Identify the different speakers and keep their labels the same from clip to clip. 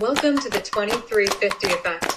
Speaker 1: Welcome to the 2350 Effect.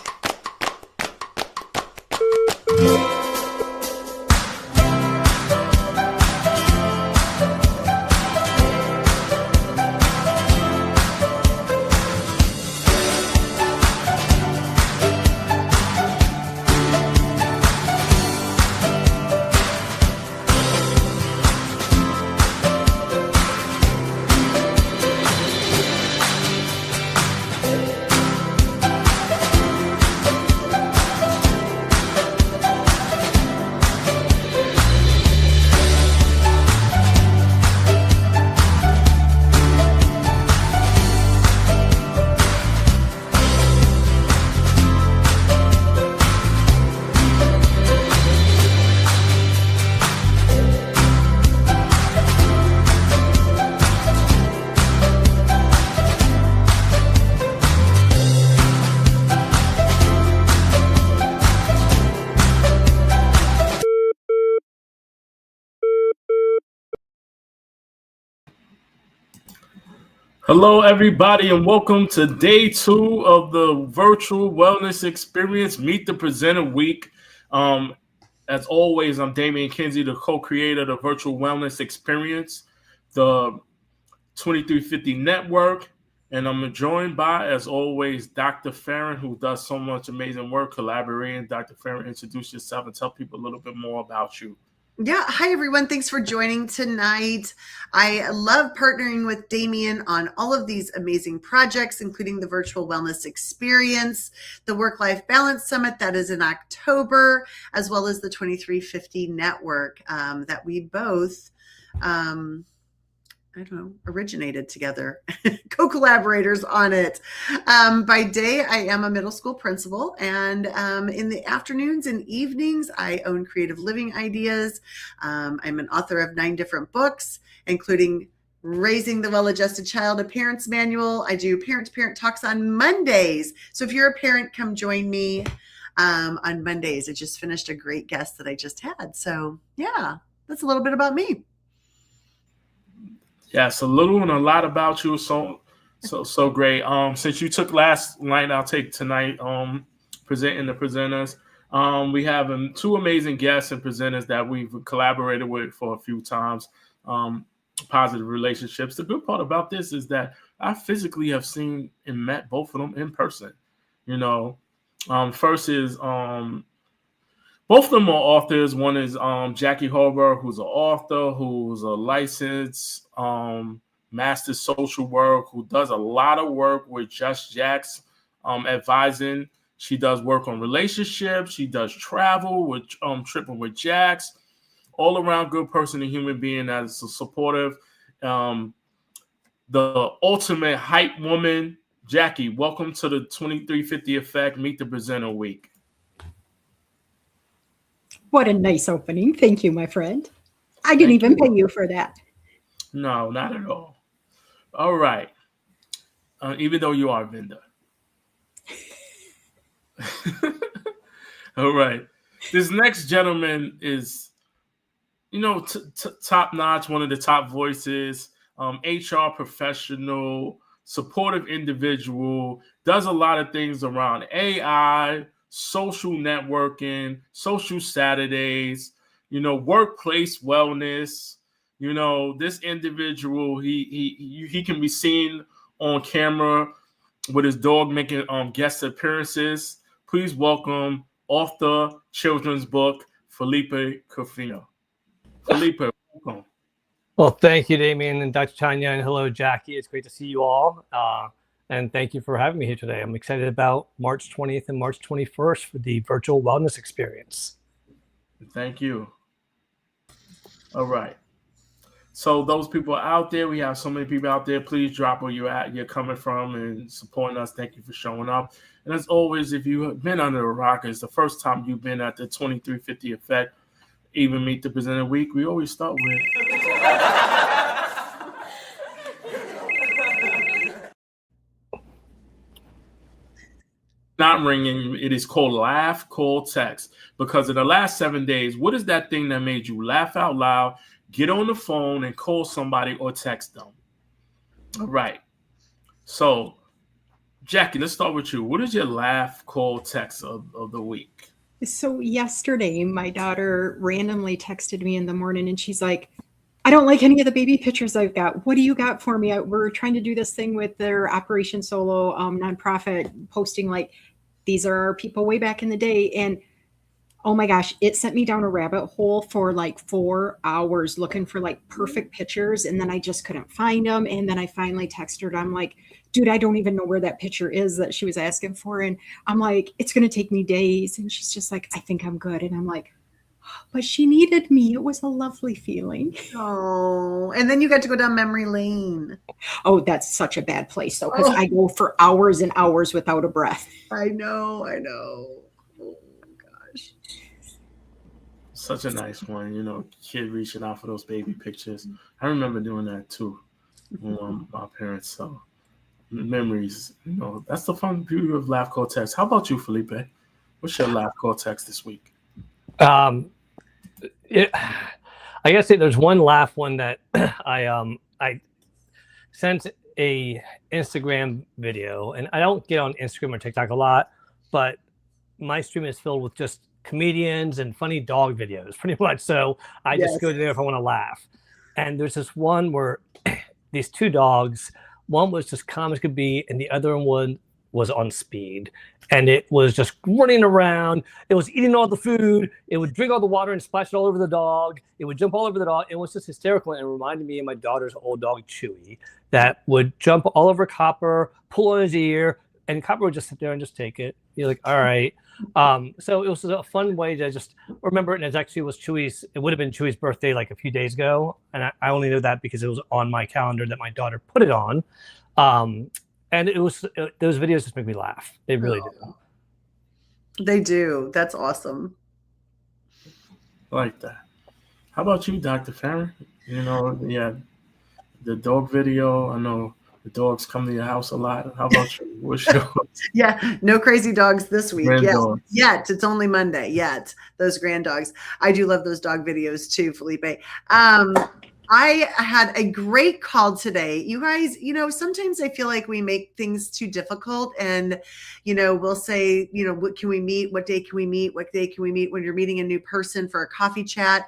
Speaker 2: Hello, everybody, and welcome to day 2 of the virtual wellness experience, Meet the Presenter Week. As always, I'm Damian Kinsey, the co-creator of the virtual wellness experience, the 2350 network, and I'm joined by, as always, Dr. Farron, who does so much amazing work collaborating. Dr. Farron, introduce yourself and tell people a little bit more about you.
Speaker 3: Yeah. Hi, everyone. Thanks for joining tonight. I love partnering with Damian on all of these amazing projects, including the Virtual Wellness Experience, the Work-Life Balance Summit that is in October, as well as the 2350 Network that we both originated together, co-collaborators on it. By day, I am a middle school principal, and in the afternoons and evenings, I own Creative Living Ideas. I'm an author of 9 different books, including Raising the Well-Adjusted Child, a Parent's Manual. I do parent-to-parent talks on Mondays. So if you're a parent, come join me on Mondays. I just finished a great guest that I just had. So yeah, that's a little bit about me.
Speaker 2: Yes, a little and a lot about you. So great. Since you took last night, I'll take tonight. Presenting the presenters. We have 2 amazing guests and presenters that we've collaborated with for a few times. Positive relationships. The good part about this is that I physically have seen and met both of them in person. First is both of them are authors. One is Jackie Holberg, who's an author, who's a licensed master social work, who does a lot of work with Just Jack's advising. She does work on relationships. She does travel with Tripping with Jax. All around good person and human being that is supportive. The ultimate hype woman, Jackie. Welcome to the 2350 Effect Meet the Presenter Week.
Speaker 4: What a nice opening. Thank you, my friend. I didn't even pay you for that.
Speaker 2: No, not at all. All right. Even though you are a vendor. All right. This next gentleman is, top notch, one of the top voices, HR professional, supportive individual, does a lot of things around AI, social networking, social Saturdays, workplace wellness. This individual, he can be seen on camera with his dog making guest appearances. Please welcome author, children's book, Felipe Cofino. Felipe, welcome.
Speaker 5: Well, thank you, Damian and Dr. Tanya, and hello, Jackie. It's great to see you all. And thank you for having me here today. I'm excited about March 20th and March 21st for the virtual wellness experience.
Speaker 2: Thank you. All right. So those people out there, we have so many people out there. Please drop where you're coming from and supporting us. Thank you for showing up. And as always, if you have been under a rock, it's the first time you've been at the 2350 Effect, even Meet the Presenter Week, we always start with... not ringing. It is called Laugh, Call, Text. Because in the last 7 days, what is that thing that made you laugh out loud, get on the phone and call somebody or text them? All right. So Jackie, let's start with you. What is your laugh, call, text of the week?
Speaker 4: So yesterday, my daughter randomly texted me in the morning and she's like, I don't like any of the baby pictures I've got. What do you got for me? We're trying to do this thing with their Operation Solo nonprofit, posting like, these are our people way back in the day. And oh my gosh, it sent me down a rabbit hole for like 4 hours looking for like perfect pictures. And then I just couldn't find them. And then I finally texted her. I'm like, dude, I don't even know where that picture is that she was asking for. And I'm like, it's going to take me days. And she's just like, I think I'm good. And I'm like, but she needed me. It was a lovely feeling.
Speaker 3: Oh, and then you got to go down memory lane.
Speaker 4: Oh, that's such a bad place though, because I go for hours and hours without a breath.
Speaker 3: I know. Oh gosh.
Speaker 2: Such a nice one, kid reaching out for those baby pictures. I remember doing that too with my parents. So memories, that's the fun beauty of Laugh Call Text. How about you, Felipe? What's your Laugh Call Text this week?
Speaker 5: I guess there's one laugh one that I sent a Instagram video, and I don't get on Instagram or TikTok a lot, but my stream is filled with just comedians and funny dog videos, pretty much. So I just go there if I want to laugh. And there's this one where these two dogs, one was just calm as could be, and the other one was on speed, and it was just running around. It was eating all the food. It would drink all the water and splash it all over the dog. It would jump all over the dog. It was just hysterical, and it reminded me of my daughter's old dog, Chewy, that would jump all over Copper, pull on his ear, and Copper would just sit there and just take it. You're like, all right. So it was a fun way to just remember it. And it would have been Chewy's birthday like a few days ago. And I only know that because it was on my calendar that my daughter put it on. And those videos just make me laugh. They really do.
Speaker 3: They do. That's awesome.
Speaker 2: I like that. How about you, Dr. Farron? The dog video. I know the dogs come to your house a lot. How about you? What's yours?
Speaker 3: Yeah, no crazy dogs this week.
Speaker 2: Dogs.
Speaker 3: Yet. It's only Monday. Yet. Those grand dogs. I do love those dog videos too, Felipe. I had a great call today. You guys, sometimes I feel like we make things too difficult and, we'll say, what can we meet? What day can we meet? What day can we meet when you're meeting a new person for a coffee chat?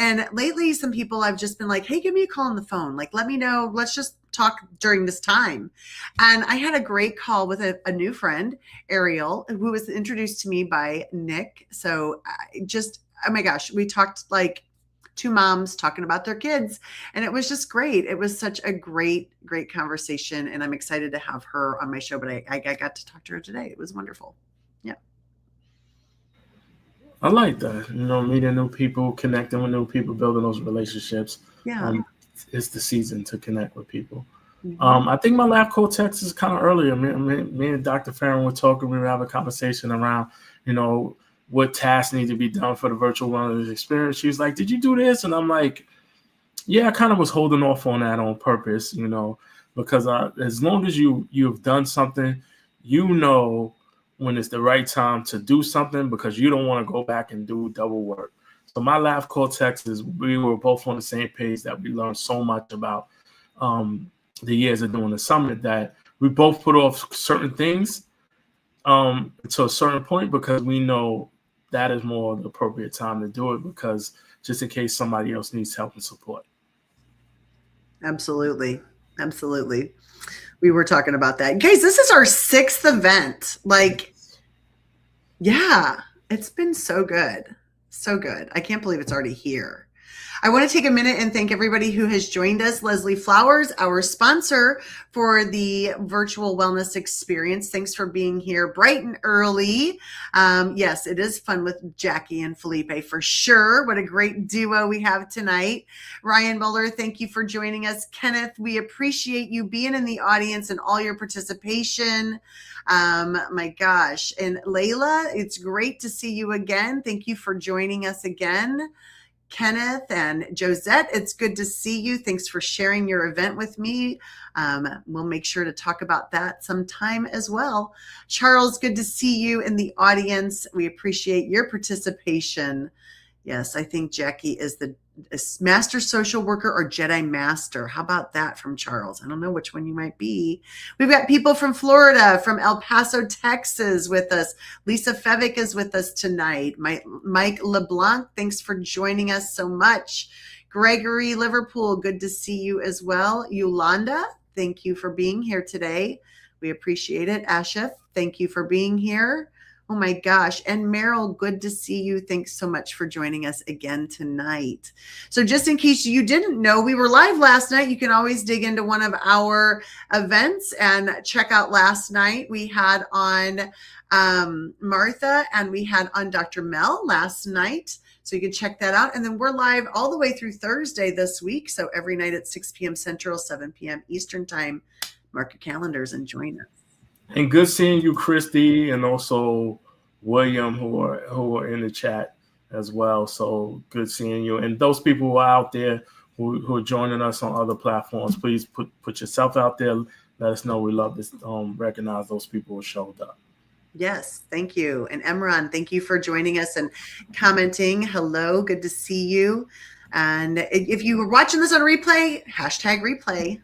Speaker 3: And lately, some people I've just been like, hey, give me a call on the phone. Like, let me know. Let's just talk during this time. And I had a great call with a new friend, Ariel, who was introduced to me by Nick. So oh my gosh, we talked like two moms talking about their kids. And it was just great. It was such a great, great conversation. And I'm excited to have her on my show. But I got to talk to her today. It was wonderful. Yeah.
Speaker 2: I like that. Meeting new people, connecting with new people, building those relationships.
Speaker 3: Yeah.
Speaker 2: It's the season to connect with people.
Speaker 3: Mm-hmm.
Speaker 2: I think my Laugh Call Text is kind of earlier. Me and Dr. Farron were talking. We were having a conversation around, what tasks need to be done for the virtual wellness experience. She was like, did you do this? And I'm like, yeah, I kind of was holding off on that on purpose, because as long as you've done something, when it's the right time to do something, because you don't want to go back and do double work. So my Laugh Call Text is we were both on the same page that we learned so much about the years of doing the summit that we both put off certain things to a certain point because we know that is more the appropriate time to do it, because just in case somebody else needs help and support.
Speaker 3: Absolutely. We were talking about that. Guys, this is our 6th event. It's been so good. So good. I can't believe it's already here. I want to take a minute and thank everybody who has joined us. Leslie Flowers, our sponsor for the virtual wellness experience. Thanks for being here bright and early. Yes, it is fun with Jackie and Felipe for sure. What a great duo we have tonight. Ryan Muller, thank you for joining us. Kenneth, we appreciate you being in the audience and all your participation. My gosh. And Layla, it's great to see you again. Thank you for joining us again. Kenneth and Josette, it's good to see you. Thanks for sharing your event with me. We'll make sure to talk about that sometime as well. Charles, good to see you in the audience. We appreciate your participation. Yes, I think Jackie is master social worker or Jedi master. How about that from Charles? I don't know which one you might be. We've got people from Florida, from El Paso, Texas with us. Lisa Fevick is with us tonight. Mike LeBlanc, thanks for joining us so much. Gregory Liverpool, good to see you as well. Yolanda, thank you for being here today. We appreciate it. Ashif, thank you for being here. Oh my gosh. And Meryl, good to see you. Thanks so much for joining us again tonight. So just in case you didn't know, we were live last night. You can always dig into one of our events and check out last night. We had on Martha and we had on Dr. Mel last night. So you can check that out. And then we're live all the way through Thursday this week. So every night at 6 p.m. Central, 7 p.m. Eastern time. Mark your calendars and join us.
Speaker 2: And good seeing you, Christy, and also William, who are in the chat as well. So good seeing you. And those people who are out there who are joining us on other platforms, please put yourself out there. Let us know. We love to recognize those people who showed up.
Speaker 3: Yes, thank you. And Emran, thank you for joining us and commenting. Hello, good to see you. And if you were watching this on replay, #replay.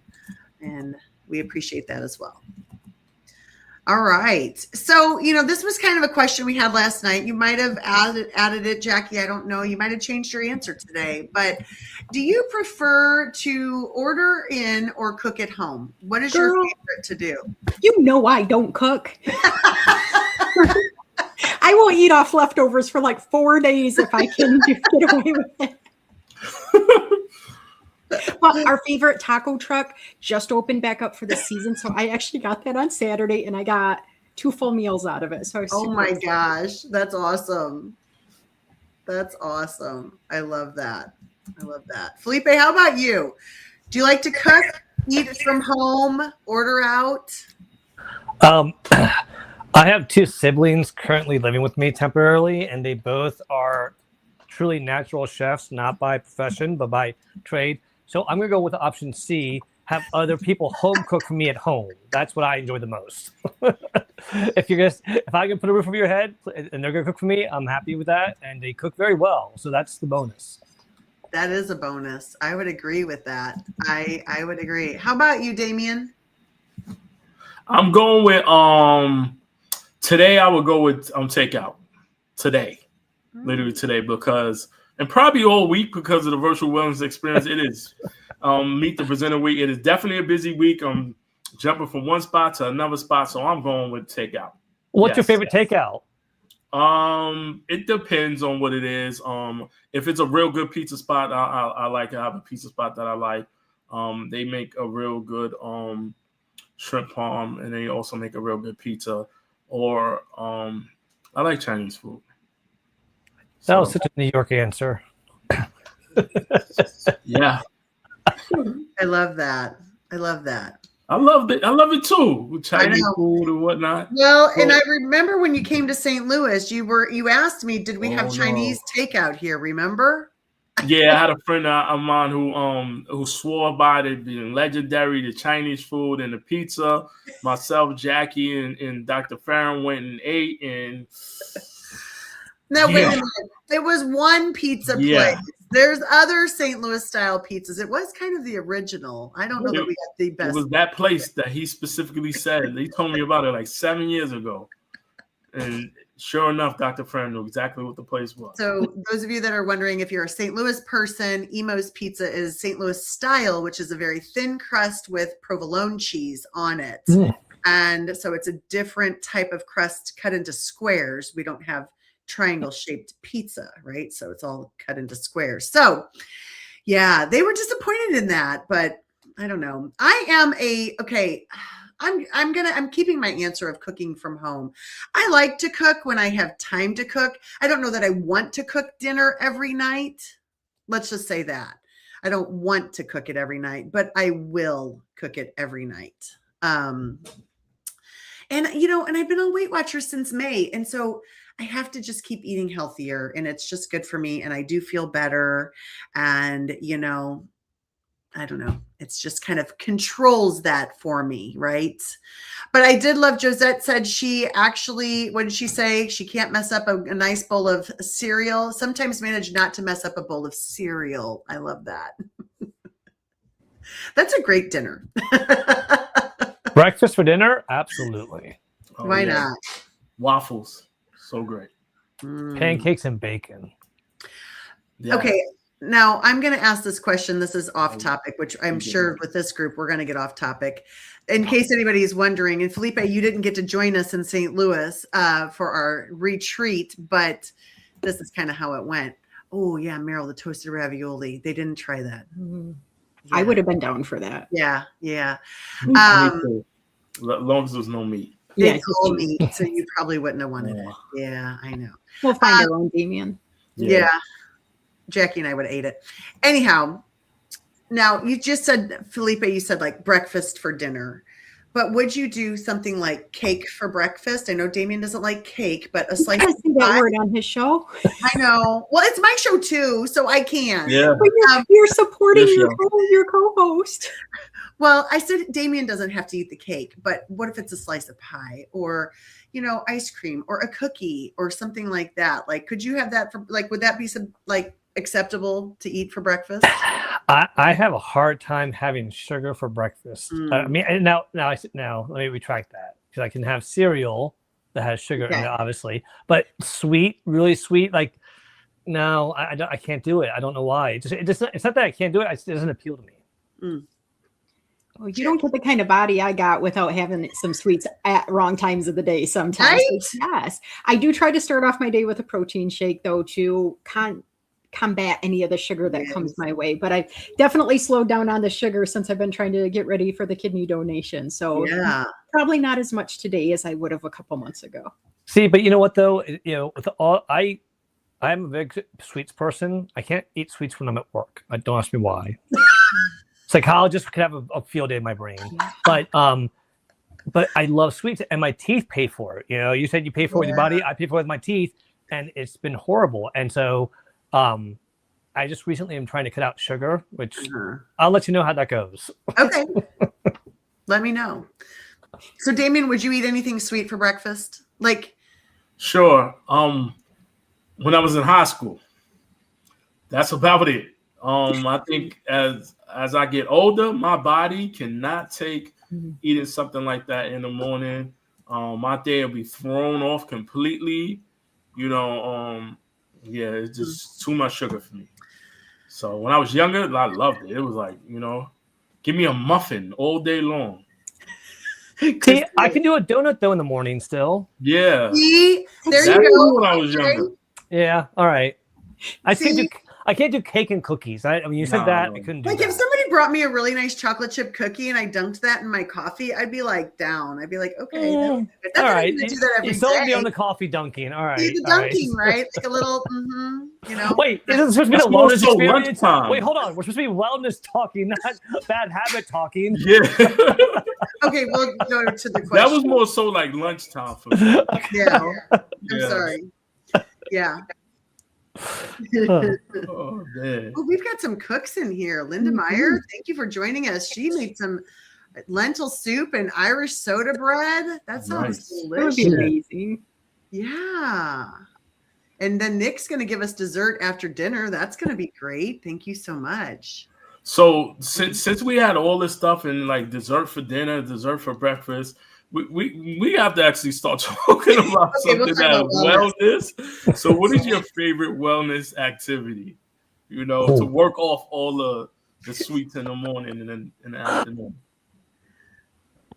Speaker 3: And we appreciate that as well. All right. So, this was kind of a question we had last night. You might have added it, Jackie. I don't know. You might have changed your answer today. But do you prefer to order in or cook at home? What is your favorite to do?
Speaker 4: You know I don't cook. I will eat off leftovers for like 4 days if I can get away with it. Well, our favorite taco truck just opened back up for the season, so I actually got that on Saturday, and I got 2 full meals out of it. So I was
Speaker 3: oh
Speaker 4: super
Speaker 3: my
Speaker 4: excited.
Speaker 3: gosh, that's awesome! That's awesome. I love that. I love that. Felipe, how about you? Do you like to cook, eat from home, order out?
Speaker 5: I have 2 siblings currently living with me temporarily, and they both are truly natural chefs, not by profession, but by trade. So I'm going to go with option C, have other people home cook for me at home. That's what I enjoy the most. If I can put a roof over your head and they're going to cook for me, I'm happy with that. And they cook very well. So that's the bonus.
Speaker 3: That is a bonus. I would agree with that. I would agree. How about you, Damien?
Speaker 2: I'm going with today. I would go with takeout today, literally today, because and probably all week because of the virtual wellness experience. It is Meet the Presenter week. It is definitely a busy week. I'm jumping from one spot to another spot, so I'm going with takeout.
Speaker 5: What's your favorite takeout?
Speaker 2: It depends on what it is. If it's a real good pizza spot, I like to have a pizza spot that I like. They make a real good shrimp parm, and they also make a real good pizza. Or I like Chinese food.
Speaker 5: That was such a New York answer.
Speaker 2: Yeah.
Speaker 3: I love that. I love that.
Speaker 2: I love it. I love it too, with Chinese food and whatnot.
Speaker 3: Well, and I remember when you came to St. Louis, you asked me, did we have Chinese takeout here? Remember?
Speaker 2: Yeah, I had a friend of mine who swore by it being legendary, the Chinese food and the pizza. Myself, Jackie, and Dr. Farron went and ate. And
Speaker 3: now, wait a minute. It was one pizza place. There's other St. Louis style pizzas. It was kind of the original. I don't know that we got the best.
Speaker 2: It was that place that he specifically said. He told me about it like 7 years ago. And sure enough, Dr. Farron knew exactly what the place was.
Speaker 3: So those of you that are wondering if you're a St. Louis person, Emo's Pizza is St. Louis style, which is a very thin crust with provolone cheese on it. And so it's a different type of crust cut into squares. We don't have triangle shaped pizza, right? So it's all cut into squares. So yeah, they were disappointed in that, but I don't know. I'm keeping my answer of cooking from home. I like to cook when I have time to cook. I don't know that I want to cook dinner every night. Let's just say that. I don't want to cook it every night, but I will cook it every night. And I've been on Weight Watchers since May. And so I have to just keep eating healthier, and it's just good for me. And I do feel better. And, I don't know. It's just kind of controls that for me, right? But I did love Josette said she actually, what did she say? She can't mess up a nice bowl of cereal. Sometimes manage not to mess up a bowl of cereal. I love that. That's a great dinner.
Speaker 5: Breakfast for dinner? Absolutely.
Speaker 2: Oh,
Speaker 3: Why
Speaker 2: yeah.
Speaker 3: not?
Speaker 2: Waffles, so great.
Speaker 5: Pancakes and bacon.
Speaker 2: Yeah.
Speaker 3: Okay. Now I'm going to ask this question. This is off topic, which I'm sure with this group, we're going to get off topic. In case anybody is wondering, and Felipe, you didn't get to join us in St. Louis for our retreat, but this is kind of how it went. Oh yeah, Meryl, the toasted ravioli. They didn't try that.
Speaker 4: I
Speaker 3: Yeah.
Speaker 4: would have been down for that.
Speaker 3: Yeah, yeah.
Speaker 2: Me too. As long as there's no meat.
Speaker 4: Yeah,
Speaker 3: It's all meat, so you probably wouldn't have wanted it.
Speaker 2: Yeah.
Speaker 3: Yeah, I know.
Speaker 4: we'll find our own Damien.
Speaker 3: Yeah. Jackie and I would have ate it. Anyhow, now you just said, Felipe, you said like breakfast for dinner, but would you do something like cake for breakfast? I know Damien doesn't like cake, but a slice
Speaker 4: I
Speaker 3: of
Speaker 4: see that
Speaker 3: pie.
Speaker 4: word on his show.
Speaker 3: I know. Well, it's my show too, so I can.
Speaker 2: Yeah.
Speaker 4: But you're supporting
Speaker 2: Yes,
Speaker 4: your co-host.
Speaker 3: Well, I said Damien doesn't have to eat the cake, but what if it's a slice of pie or, you know, ice cream or a cookie or something like that? Like, could you have that for like, would that be some like acceptable to eat for breakfast?
Speaker 5: I have a hard time having sugar for breakfast. I mean, and now let me retract that because I can have cereal that has sugar in
Speaker 3: Okay.
Speaker 5: it, obviously, but sweet, really sweet, like no, I can't do it. I don't know why. It's not that I can't do it. It doesn't appeal to me.
Speaker 4: Well, you don't get the kind of body I got without having some sweets at wrong times of the day sometimes.
Speaker 3: Right?
Speaker 4: Yes. I do try to start off my day with a protein shake, though, to combat any of the sugar that comes my way. But I've definitely slowed down on the sugar since I've been trying to get ready for the kidney donation. So
Speaker 3: Yeah.
Speaker 4: probably not as much today as I would have a couple months ago.
Speaker 5: See, but you know what though? You know, with all I'm a big sweets person. I can't eat sweets when I'm at work. Don't ask me why. Psychologists could have a field day in my brain, but I love sweets and my teeth pay for it. You know, you said you pay for it with your body. I pay for it with my teeth, and it's been horrible. And so, I just recently am trying to cut out sugar, which I'll let you know how that goes.
Speaker 3: Okay. Let me know. So, Damien, would you eat anything sweet for breakfast? Like,
Speaker 2: Sure. When I was in high school, that's about it. I think as I get older, my body cannot take eating something like that in the morning. My day will be thrown off completely. You know, yeah, it's just too much sugar for me. So when I was younger, I loved it. It was like, you know, give me a muffin all day long.
Speaker 5: See, I can do a donut though in the morning still.
Speaker 2: Yeah.
Speaker 3: see, there
Speaker 2: That's
Speaker 3: you go.
Speaker 2: when I was younger.
Speaker 5: Yeah, all right.
Speaker 3: See?
Speaker 5: I can't do cake and cookies. I mean, you said
Speaker 2: No.
Speaker 5: that I couldn't do
Speaker 3: Like
Speaker 5: that.
Speaker 3: if somebody brought me a really nice chocolate chip cookie and I dunked that in my coffee, I'd be like down. I'd be like, okay, that's
Speaker 5: all
Speaker 3: not
Speaker 5: right,
Speaker 3: even to do that every
Speaker 5: you sold
Speaker 3: day.
Speaker 5: me on the coffee dunking. All right,
Speaker 3: See, the
Speaker 5: all right.
Speaker 3: dunking, right? Like a little, you know.
Speaker 5: Wait, isn't this supposed to be
Speaker 2: That's
Speaker 5: the
Speaker 2: more
Speaker 5: wellness
Speaker 2: so
Speaker 5: experience?
Speaker 2: lunchtime.
Speaker 5: Wait, hold on. We're supposed to be wellness talking, not bad habit talking.
Speaker 2: Yeah.
Speaker 3: Okay, we'll go to the question.
Speaker 2: That was more so like lunchtime for me.
Speaker 3: Yeah. I'm
Speaker 2: Yeah.
Speaker 3: sorry. Yeah.
Speaker 2: Oh, man.
Speaker 3: Oh, we've got some cooks in here. Linda Meyer, thank you for joining us. She made some lentil soup and Irish soda bread. That sounds
Speaker 2: Nice.
Speaker 4: That would be
Speaker 3: delicious.
Speaker 4: amazing.
Speaker 3: Yeah. And then Nick's going to give us dessert after dinner. That's going to be great. Thank you so much.
Speaker 2: So since we had all this stuff and like dessert for dinner, dessert for breakfast, we have to actually start talking about
Speaker 3: Okay, we'll
Speaker 2: something
Speaker 3: talk
Speaker 2: that
Speaker 3: about
Speaker 2: wellness. So what is your favorite wellness activity? You know, to work off all the sweets in the morning and then in the afternoon.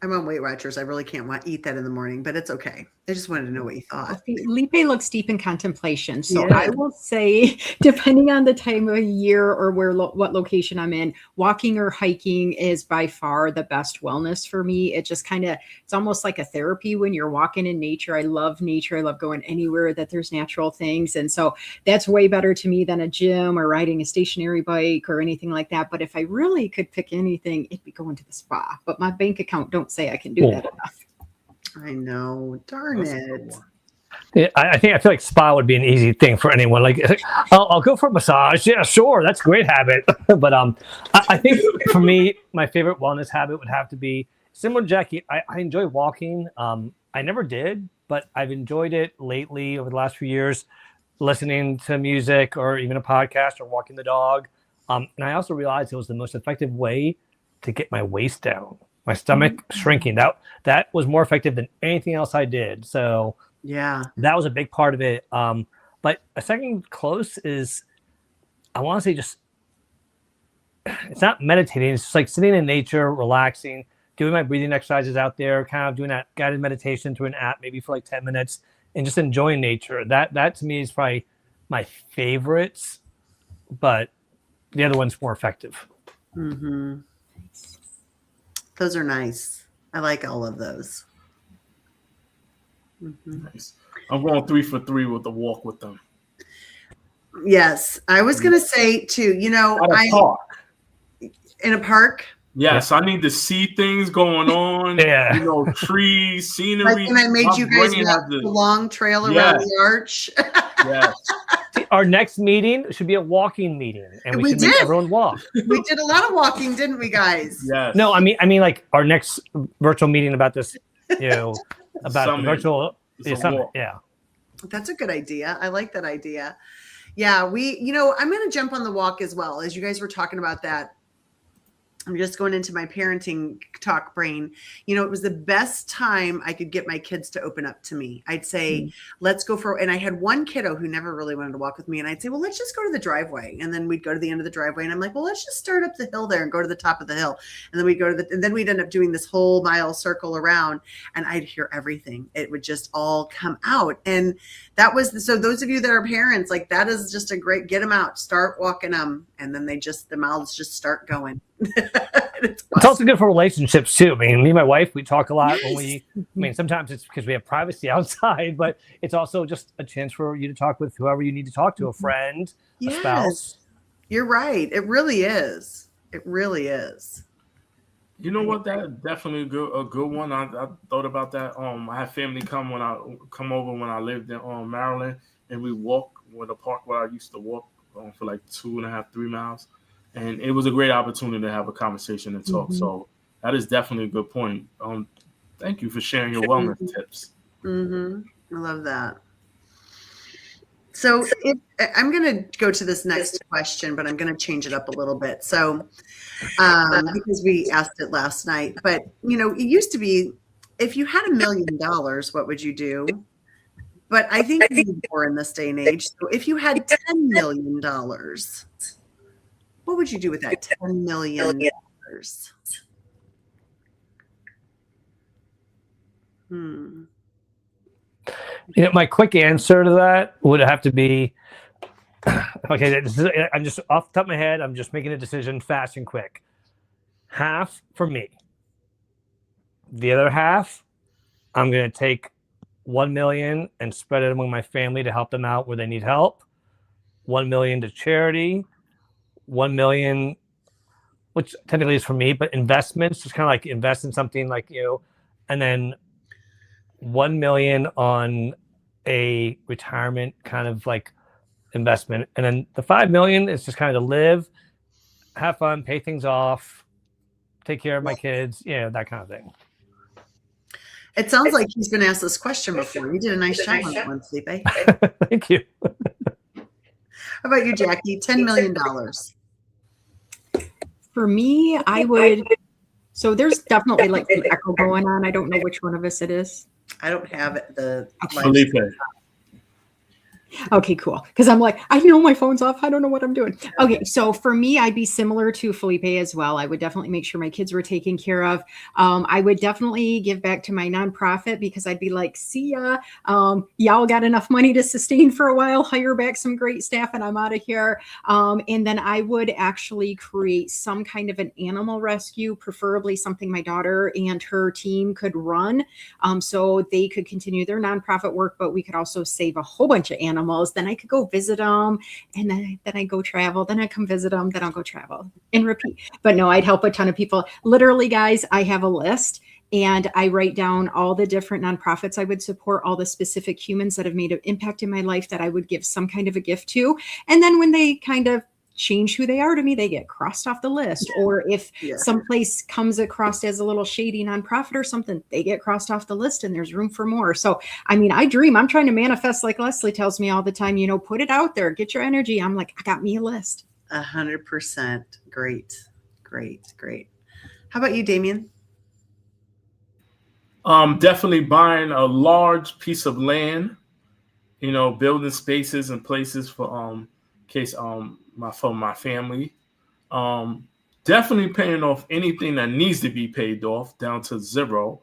Speaker 3: I'm on Weight Watchers. I really can't eat that in the morning, but it's okay. I just wanted to know what you thought.
Speaker 4: Lipe looks deep in contemplation. So
Speaker 3: Yeah.
Speaker 4: I will say, depending on the time of year or what location I'm in, walking or hiking is by far the best wellness for me. It just it's almost like a therapy when you're walking in nature. I love nature. I love going anywhere that there's natural things. And so that's way better to me than a gym or riding a stationary bike or anything like that. But if I really could pick anything, it'd be going to the spa. But my bank account don't say I can do that enough.
Speaker 3: I know. Darn
Speaker 2: That's a good
Speaker 3: it.
Speaker 2: one.
Speaker 5: Yeah, I feel like spa would be an easy thing for anyone. Like, I'll go for a massage. Yeah, sure, that's a great habit. But I think for me, my favorite wellness habit would have to be similar to Jackie. I enjoy walking. I never did, but I've enjoyed it lately over the last few years, listening to music or even a podcast or walking the dog. And I also realized it was the most effective way to get my waist down, my stomach shrinking. That was more effective than anything else I did. So
Speaker 3: Yeah.
Speaker 5: that was a big part of it. But a second close is, I want to say just, it's not meditating. It's just like sitting in nature, relaxing, doing my breathing exercises out there, kind of doing that guided meditation through an app, maybe for like 10 minutes, and just enjoying nature. That to me is probably my favorites, but the other one's more effective.
Speaker 3: Mm-hmm. Those are nice. I like all of those. Mm-hmm.
Speaker 2: Nice. I'm going 3 for 3 with the walk with them.
Speaker 3: Yes. I was going to say too,
Speaker 2: At a park.
Speaker 3: in a park.
Speaker 2: Yes, I need to see things going on.
Speaker 5: Yeah.
Speaker 2: Trees, scenery.
Speaker 3: Like when I made
Speaker 2: My
Speaker 3: you guys
Speaker 2: brain
Speaker 3: walk
Speaker 2: has
Speaker 3: the
Speaker 2: to-
Speaker 3: long trail around
Speaker 2: Yes.
Speaker 3: the arch.
Speaker 2: Yes.
Speaker 5: Our next meeting should be a walking meeting, and we
Speaker 3: We
Speaker 5: should make
Speaker 3: did.
Speaker 5: everyone walk.
Speaker 3: We did a lot of walking, didn't we, guys?
Speaker 2: Yes.
Speaker 5: No, I mean like our next virtual meeting about this, about the
Speaker 2: Summit.
Speaker 5: virtual
Speaker 2: It's a
Speaker 5: summit.
Speaker 2: walk.
Speaker 5: Yeah.
Speaker 3: That's a good idea. I like that idea. Yeah, I'm going to jump on the walk as well. As you guys were talking about that, I'm just going into my parenting talk brain. It was the best time I could get my kids to open up to me. I'd say, let's go and I had one kiddo who never really wanted to walk with me. And I'd say, well, let's just go to the driveway. And then we'd go to the end of the driveway. And I'm like, well, let's just start up the hill there and go to the top of the hill. And then we'd and then we'd end up doing this whole mile circle around, and I'd hear everything. It would just all come out. And that was, so those of you that are parents, like that is just a great, get them out, start walking them. And then the mouths just start going.
Speaker 5: It's also good for relationships too. I mean, me and my wife, we talk a lot when
Speaker 3: Yes.
Speaker 5: sometimes it's because we have privacy outside, but it's also just a chance for you to talk with whoever you need to talk to, a friend, a spouse.
Speaker 3: You're right. It really is. It really is.
Speaker 2: You know what? That definitely a good one. I thought about that. I had family come over when I lived in Maryland, and we walk with a park where I used to walk for like 2.5, 3 miles, and it was a great opportunity to have a conversation and talk. So that is definitely a good point. Thank you for sharing your wellness tips.
Speaker 3: I love that. So I'm going to go to this next question, but I'm going to change it up a little bit. So because we asked it last night, but it used to be, if you had $1 million, what would you do? But I think we need more in this day and age. So if you had $10 million, what would you do with that $10 million?
Speaker 5: My quick answer to that would have to be, okay, I'm just off the top of my head, I'm just making a decision fast and quick. Half for me. The other half, I'm going to take 1 million and spread it among my family to help them out where they need help. 1 million to charity. 1 million, which technically is for me, but investments, just kind of like invest in something like and then 1 million on a retirement kind of like investment. And then the 5 million is just kind of to live, have fun, pay things off, take care of my kids, that kind of thing.
Speaker 3: It sounds like he's been asked this question before. You did a nice job on that one, Felipe.
Speaker 5: Thank you.
Speaker 3: How about you, Jackie? $10 million.
Speaker 4: For me, I would. So there's definitely like an echo going on. I don't know which one of us it is.
Speaker 3: I don't have the
Speaker 2: Felipe.
Speaker 4: Okay, cool. Because I'm like, I know my phone's off. I don't know what I'm doing. Okay, so for me, I'd be similar to Felipe as well. I would definitely make sure my kids were taken care of. I would definitely give back to my nonprofit because I'd be like, see ya. Y'all got enough money to sustain for a while, hire back some great staff, and I'm out of here. And then I would actually create some kind of an animal rescue, preferably something my daughter and her team could run. So they could continue their nonprofit work, but we could also save a whole bunch of animals. Then I could go visit them, and then I go travel. Then I come visit them. Then I'll go travel and repeat. But no, I'd help a ton of people. Literally, guys, I have a list, and I write down all the different nonprofits I would support, all the specific humans that have made an impact in my life that I would give some kind of a gift to. And then when they kind of change who they are to me, they get crossed off the list. Or if
Speaker 3: Yeah.
Speaker 4: someplace comes across as a little shady nonprofit or something, they get crossed off the list and there's room for more. So, I mean, I dream, I'm trying to manifest, like Leslie tells me all the time, put it out there, get your energy. I'm like, I got me a list.
Speaker 3: 100%. Great. How about you, Damien?
Speaker 2: Definitely buying a large piece of land, building spaces and places for case for my family. Definitely paying off anything that needs to be paid off down to zero.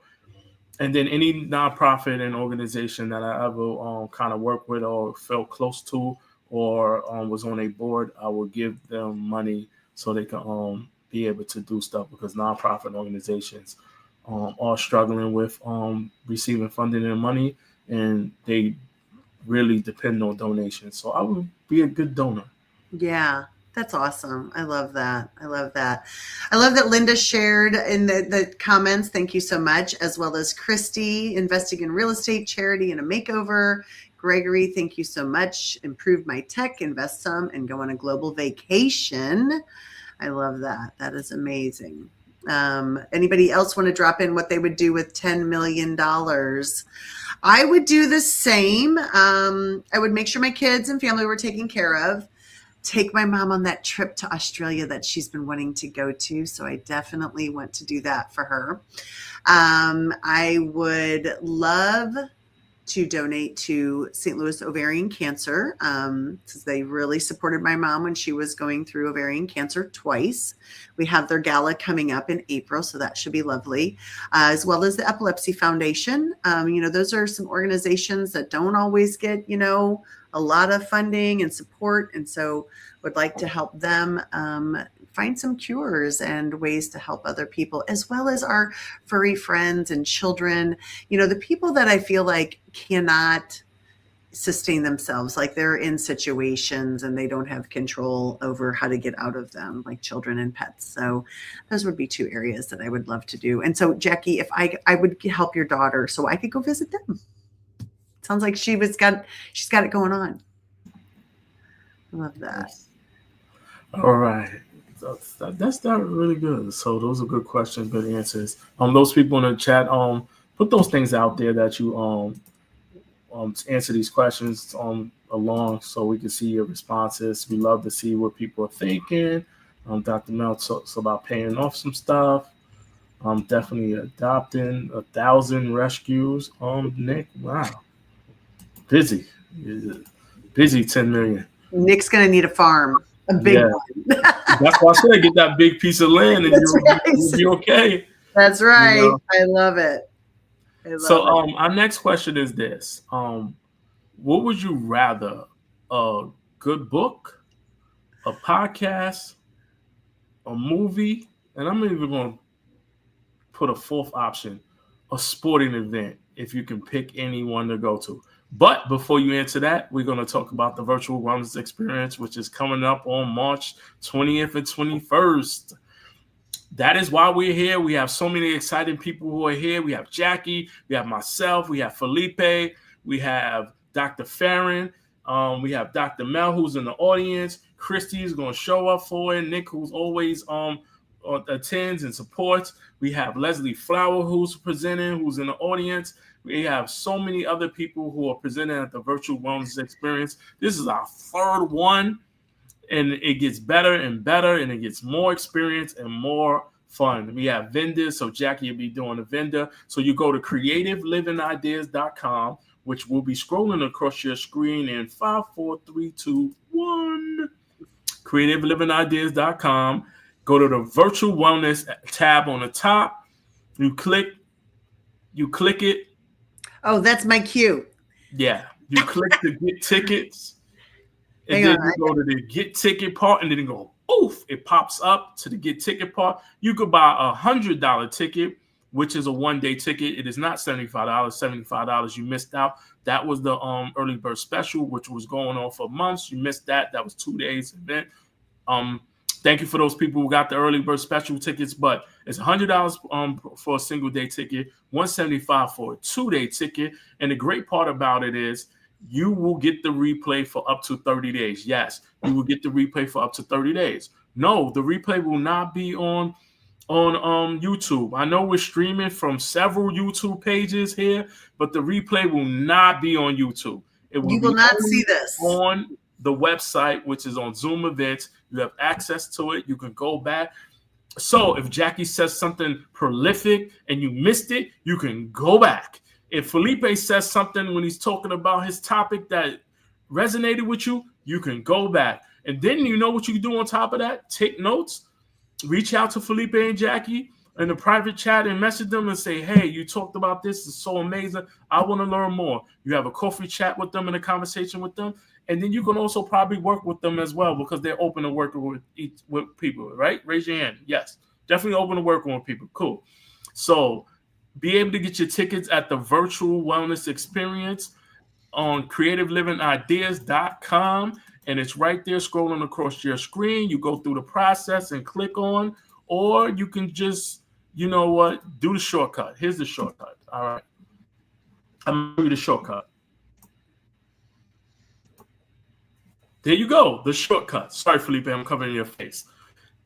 Speaker 2: And then any nonprofit and organization that I ever kind of work with or felt close to or was on a board, I will give them money so they can be able to do stuff, because nonprofit organizations are struggling with receiving funding and money, and they really depend on donations. So I would be a good donor.
Speaker 3: Yeah, that's awesome. I love that. I love that Linda shared in the comments. Thank you so much. As well as Christy, investing in real estate, charity, and a makeover. Gregory, thank you so much. Improve my tech, invest some, and go on a global vacation. I love that. That is amazing. Anybody else want to drop in what they would do with $10 million? I would do the same. I would make sure my kids and family were taken care of. Take my mom on that trip to Australia that she's been wanting to go to. So I definitely want to do that for her. I would love to donate to St. Louis Ovarian Cancer, since they really supported my mom when she was going through ovarian cancer twice. We have their gala coming up in April, so that should be lovely, as well as the Epilepsy Foundation. Those are some organizations that don't always get, a lot of funding and support, and so would like to help them find some cures and ways to help other people, as well as our furry friends and children, the people that I feel like cannot sustain themselves, like they're in situations and they don't have control over how to get out of them, like children and pets. So those would be two areas that I would love to do. And so Jackie, if I would help your daughter so I could go visit them. Sounds like she's got it going on. I love that.
Speaker 2: All right. That's not really good. So those are good questions, good answers. Those people in the chat, put those things out there that you answer these questions along, so we can see your responses. We love to see what people are thinking. Dr. Mel talks about paying off some stuff. Definitely adopting 1,000 rescues. Nick, wow, busy 10 million.
Speaker 3: Nick's gonna need a farm. A big one.
Speaker 2: That's why I said get that big piece of land and you'll be okay.
Speaker 3: That's right. I love it.
Speaker 2: Our next question is this. What would you rather? A good book, a podcast, a movie, and I'm even going to put a fourth option, a sporting event, if you can pick anyone to go to. But before you answer that, we're going to talk about the Virtual Wellness Experience, which is coming up on March 20th and 21st. That is why we're here. We have so many exciting people who are here. We have Jackie, we have myself, we have Felipe, we have Dr. Farron, we have Dr. Mel, who's in the audience. Christy is going to show up for it. Nick, who's always attends and supports. We have Leslie Flower, who's presenting, who's in the audience. We have so many other people who are presenting at the Virtual Wellness Experience. This is our third one, and it gets better and better, and it gets more experience and more fun. We have vendors, so Jackie will be doing a vendor. So you go to creativelivingideas.com, which will be scrolling across your screen in 5, 4, 3, 2, 1. creativelivingideas.com. Go to the Virtual Wellness tab on the top. You click it.
Speaker 3: Oh, that's my cue.
Speaker 2: Yeah. You click the get tickets. And then you go to the get ticket part, and then you go, oof, it pops up to the get ticket part. You could buy a $100 ticket, which is a one-day ticket. It is not $75. $75, you missed out. That was the early bird special, which was going on for months. You missed that. That was 2 days event. Thank you for those people who got the early bird special tickets, but it's $100 for a single day ticket, $175 for a 2-day ticket. And the great part about it is you will get the replay for up to 30 days. Yes, you will get the replay for up to 30 days. No, the replay will not be on YouTube. I know we're streaming from several YouTube pages here, but the replay will not be on YouTube.
Speaker 3: You will not see this
Speaker 2: on the website, which is on Zoom events. You have access to it. You can go back. So if Jackie says something prolific and you missed it, you can go back. If Felipe says something when he's talking about his topic that resonated with you, you can go back. And then you know what you can do on top of that? Take notes, reach out to Felipe and Jackie in the private chat and message them and say, hey, you talked about this. It's so amazing. I want to learn more. You have a coffee chat with them and a conversation with them. And then you can also probably work with them as well because they're open to working with people, right? Raise your hand. Yes, definitely open to working with people. Cool. So be able to get your tickets at the Virtual Wellness Experience on creativelivingideas.com. And it's right there scrolling across your screen. You go through the process and click on, or you can just, you know what, do the shortcut. Here's the shortcut. All right. I'm going to do the shortcut. There you go, the shortcut. Sorry, Felipe, I'm covering your face.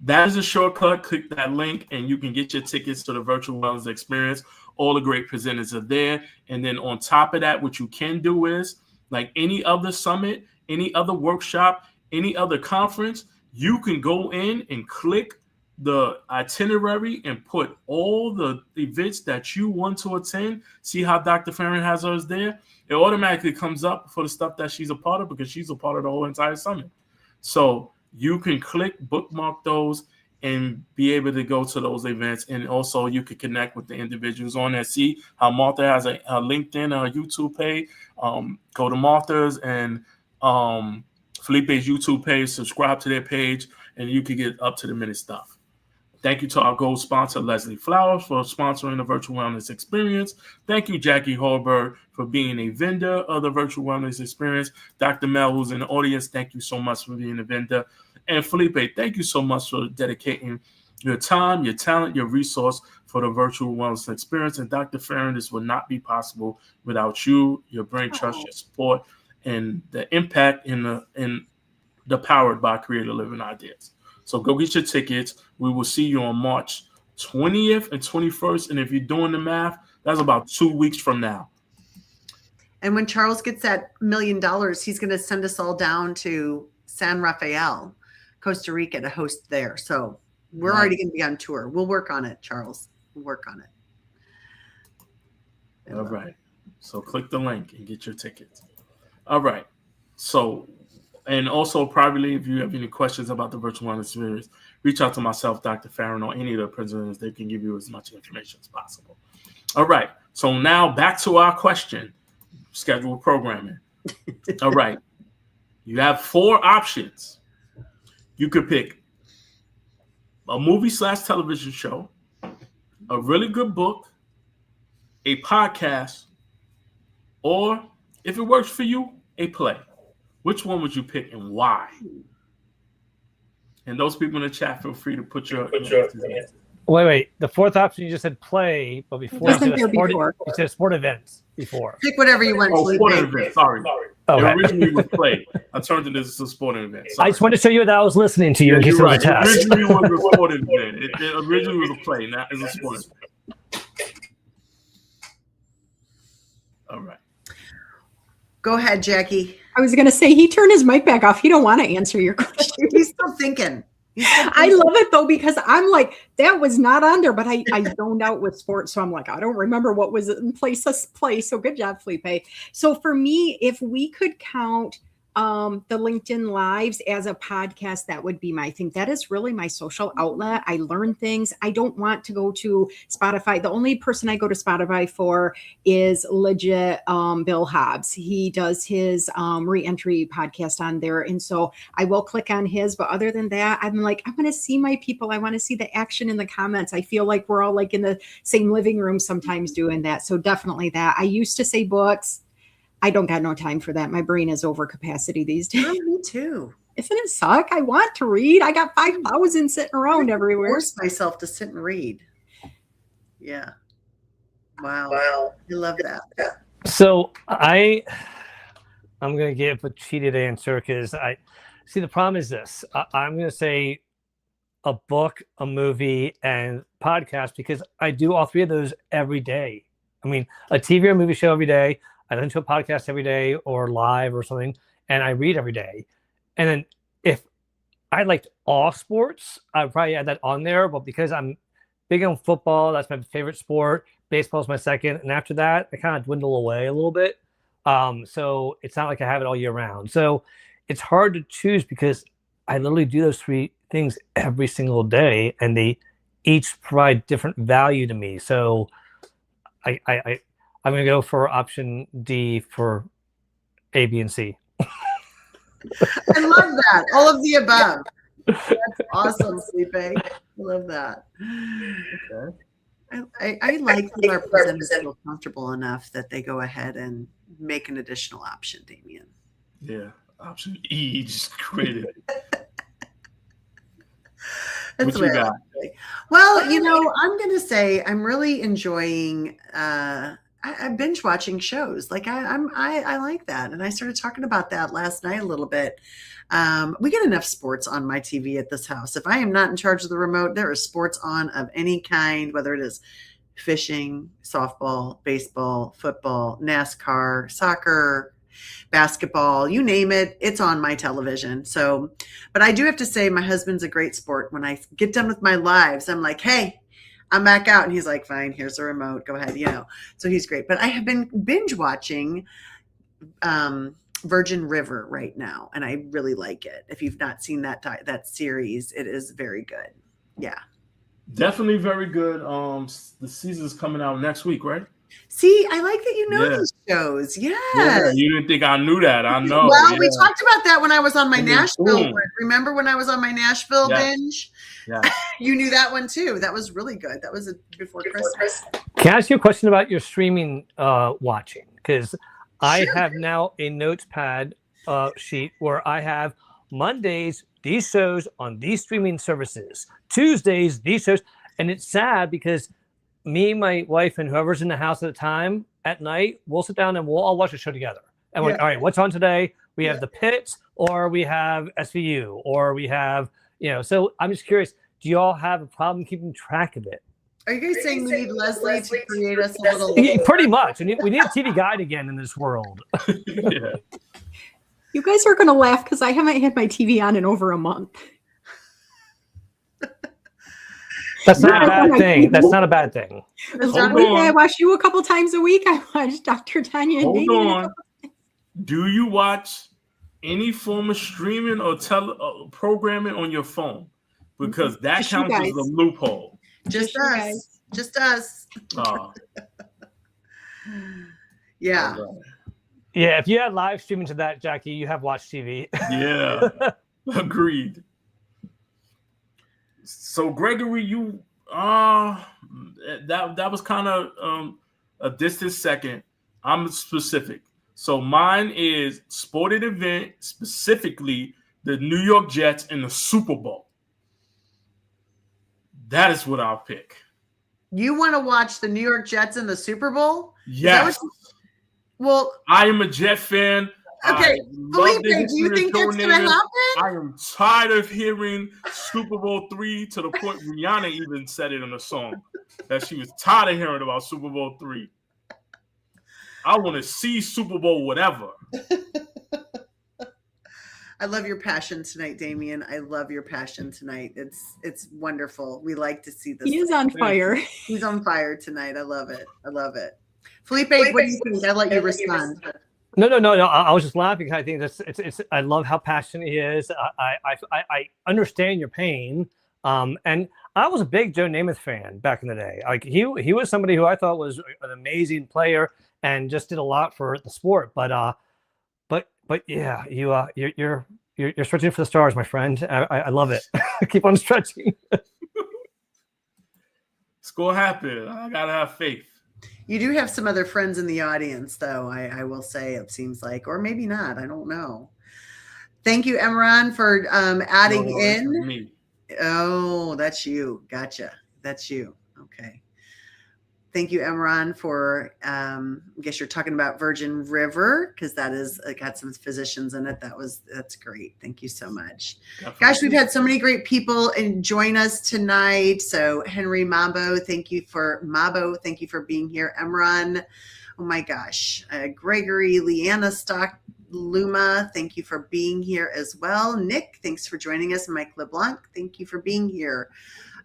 Speaker 2: That is a shortcut. Click that link, and you can get your tickets to the Virtual Wellness Experience. All the great presenters are there. And then on top of that, what you can do is, like any other summit, any other workshop, any other conference, you can go in and click the itinerary and put all the events that you want to attend. See how Dr. Farron has hers there? It automatically comes up for the stuff that she's a part of because she's a part of the whole entire summit. So you can click, bookmark those, and be able to go to those events. And also you can connect with the individuals on there. See how Martha has a LinkedIn, a YouTube page. Go to Martha's and Felipe's YouTube page, subscribe to their page, and you can get up to the minute stuff. Thank you to our gold sponsor, Leslie Flowers, for sponsoring the Virtual Wellness Experience. Thank you, Jackie Hallberg, for being a vendor of the Virtual Wellness Experience. Dr. Mel, who's in the audience, thank you so much for being a vendor. And Felipe, thank you so much for dedicating your time, your talent, your resource for the Virtual Wellness Experience. And Dr. Farron, this would not be possible without you, your brain trust, your support, and the impact in the Powered by Creative Living Ideas. So go get your tickets. We will see you on March 20th and 21st. And if you're doing the math, that's about 2 weeks from now.
Speaker 3: And when Charles gets that $1 million, he's going to send us all down to San Rafael, Costa Rica, to host there. So we're already going to be on tour. We'll work on it, Charles. We'll work on it.
Speaker 2: All right. So click the link and get your tickets. All right. So, and also privately, if you have any questions about the Virtual Wellness Experience, reach out to myself, Dr. Farron, or any of the presenters. They can give you as much information as possible. All right. So now back to our question, scheduled programming. All right. You have 4 options. You could pick a movie/television show, a really good book, a podcast, or if it works for you, a play. Which one would you pick and why? And those people in the chat, feel free to put your answers in.
Speaker 5: Wait. The 4th option, you just said play, but before you said sport events before.
Speaker 3: Pick whatever you want.
Speaker 2: Oh, sporting event. Sorry.
Speaker 5: Okay.
Speaker 2: It originally was play. I turned it into a sporting event. Sorry.
Speaker 5: I just wanted to show you that I was listening to you in case it was a test.
Speaker 2: It originally was a sporting event. It originally was a play, not as a sporting event. All right.
Speaker 3: Go ahead, Jackie.
Speaker 4: I was going to say, he turned his mic back off. He don't want to answer your question.
Speaker 3: He's still thinking.
Speaker 4: I love it though, because I'm like, that was not on there, but I zoned out with sports. So I'm like, I don't remember what was in place. So good job, Felipe. So for me, if we could count the LinkedIn Lives as a podcast, that would be my thing. That is really my social outlet. I learn things. I don't want to go to Spotify. The only person I go to Spotify for is legit Bill Hobbs. He does his reentry podcast on there. And so I will click on his. But other than that, I'm like, I want to see my people. I want to see the action in the comments. I feel like we're all like in the same living room sometimes doing that. So definitely that. I used to say books. I don't got no time for that. My brain is over capacity these days.
Speaker 3: Oh, me too.
Speaker 4: Isn't it suck? I want to read. I got 5,000 sitting around everywhere.
Speaker 3: Force myself to sit and read. Yeah. Wow. I love that.
Speaker 5: So I'm going to give a cheated answer because I see the problem is this. I'm going to say a book, a movie, and podcast because I do all three of those every day. I mean, a TV or movie show every day. I listen to a podcast every day or live or something, and I read every day. And then if I liked all sports, I'd probably add that on there. But because I'm big on football, that's my favorite sport. Baseball is my second. And after that, I kind of dwindle away a little bit. So it's not like I have it all year round. So it's hard to choose because I literally do those three things every single day, and they each provide different value to me. So I'm going to go for option D for A, B, and C.
Speaker 3: I love that. All of the above. That's awesome, Felipe. I love that.
Speaker 2: Okay.
Speaker 3: I like when our presenters feel comfortable enough that they go ahead and make an additional option, Damien.
Speaker 2: Yeah. Option E just created.
Speaker 3: That's
Speaker 2: What you got?
Speaker 3: Well, I'm going to say I'm really enjoying. I binge watching shows. Like I like that, and I started talking about that last night a little bit. We get enough sports on my TV at this house. If I am not in charge of the remote, there is sports on of any kind, whether it is fishing, softball, baseball, football, NASCAR, soccer, basketball, you name it, it's on my television. So, but I do have to say my husband's a great sport. When I get done with my lives, I'm like, hey, I'm back out. And he's like, fine, here's the remote. Go ahead, So he's great. But I have been binge watching Virgin River right now, and I really like it. If you've not seen that series, it is very good. Yeah.
Speaker 2: Definitely very good. The season's coming out next week, right?
Speaker 3: See, I like that you know these shows. Yes.
Speaker 2: Yeah, you didn't think I knew that. I know.
Speaker 3: Well, we talked about that when I was on my Nashville.
Speaker 2: Boom.
Speaker 3: Remember when I was on my Nashville binge?
Speaker 2: Yeah.
Speaker 3: You knew that one too. That was really good. That was before Christmas.
Speaker 5: Can I ask you a question about your streaming watching? Because I have now a notepad sheet where I have Mondays, these shows on these streaming services, Tuesdays, these shows. And it's sad because me, my wife, and whoever's in the house at the time at night, we'll sit down and we'll all watch a show together. And we're like, all right, what's on today? We have The Pits, or we have SVU, or we have, so I'm just curious, do you all have a problem keeping track of it?
Speaker 3: Are you guys saying we need Leslie to create us a little?
Speaker 5: Pretty much. We need a TV guide again in this world.
Speaker 2: Yeah.
Speaker 4: You guys are going to laugh because I haven't had my TV on in over a month.
Speaker 5: That's not a bad thing. That's not a bad thing.
Speaker 4: I watch you a couple times a week. I watch Dr. Tanya and
Speaker 2: Hold
Speaker 4: Damien.
Speaker 2: on. Do you watch any form of streaming or programming on your phone? Because that
Speaker 4: Just you
Speaker 2: counts as
Speaker 4: guys.
Speaker 2: a loophole.
Speaker 3: Just
Speaker 4: you
Speaker 3: us.
Speaker 4: guys.
Speaker 3: Just us.
Speaker 2: Oh,
Speaker 3: Yeah.
Speaker 2: all right.
Speaker 5: Yeah, if you had live streaming to that, Jackie, you have watched TV.
Speaker 2: Yeah. Agreed. So Gregory, you that was kind of a distant second. I'm specific. So mine is sporting event, specifically the New York Jets in the Super Bowl. That is what I'll pick.
Speaker 3: You want to watch the New York Jets in the Super Bowl?
Speaker 2: Yes.
Speaker 3: Well,
Speaker 2: I am a Jet fan.
Speaker 3: okay.
Speaker 2: I love
Speaker 3: Felipe,
Speaker 2: the
Speaker 3: do
Speaker 2: history
Speaker 3: you
Speaker 2: of
Speaker 3: think
Speaker 2: Joe
Speaker 3: that's going to
Speaker 2: Namath.
Speaker 3: happen?
Speaker 2: I am tired of hearing Super Bowl III to the point Rihanna even said it in a song that she was tired of hearing about Super Bowl III. I want to see Super Bowl whatever.
Speaker 3: I love your passion tonight, Damien. I love your passion tonight. It's wonderful. We like to see this.
Speaker 4: He is on fire.
Speaker 3: He's on fire tonight. I love it. I love it. Felipe, what do you think? I'll let you respond.
Speaker 5: No. I was just laughing. I think it's. I love how passionate he is. I understand your pain. And I was a big Joe Namath fan back in the day. Like he was somebody who I thought was an amazing player and just did a lot for the sport. But yeah, you're stretching for the stars, my friend. I love it. Keep on stretching.
Speaker 2: It's gonna happen. I gotta have faith.
Speaker 3: You do have some other friends in the audience, though, I will say, it seems like, or maybe not. I don't know. Thank you, Emran, for adding
Speaker 2: No, that's
Speaker 3: in.
Speaker 2: me.
Speaker 3: Oh, that's you. Gotcha. That's you. Okay. Thank you, Emron, for, I guess you're talking about Virgin River, because that is got some physicians in it. That's great. Thank you so much.
Speaker 2: Definitely.
Speaker 3: Gosh, we've had so many great people and join us tonight. So Henry Mabo, thank you for being here. Emron, oh my gosh. Gregory, Leanna Stock, Luma, thank you for being here as well. Nick, thanks for joining us. Mike LeBlanc, thank you for being here.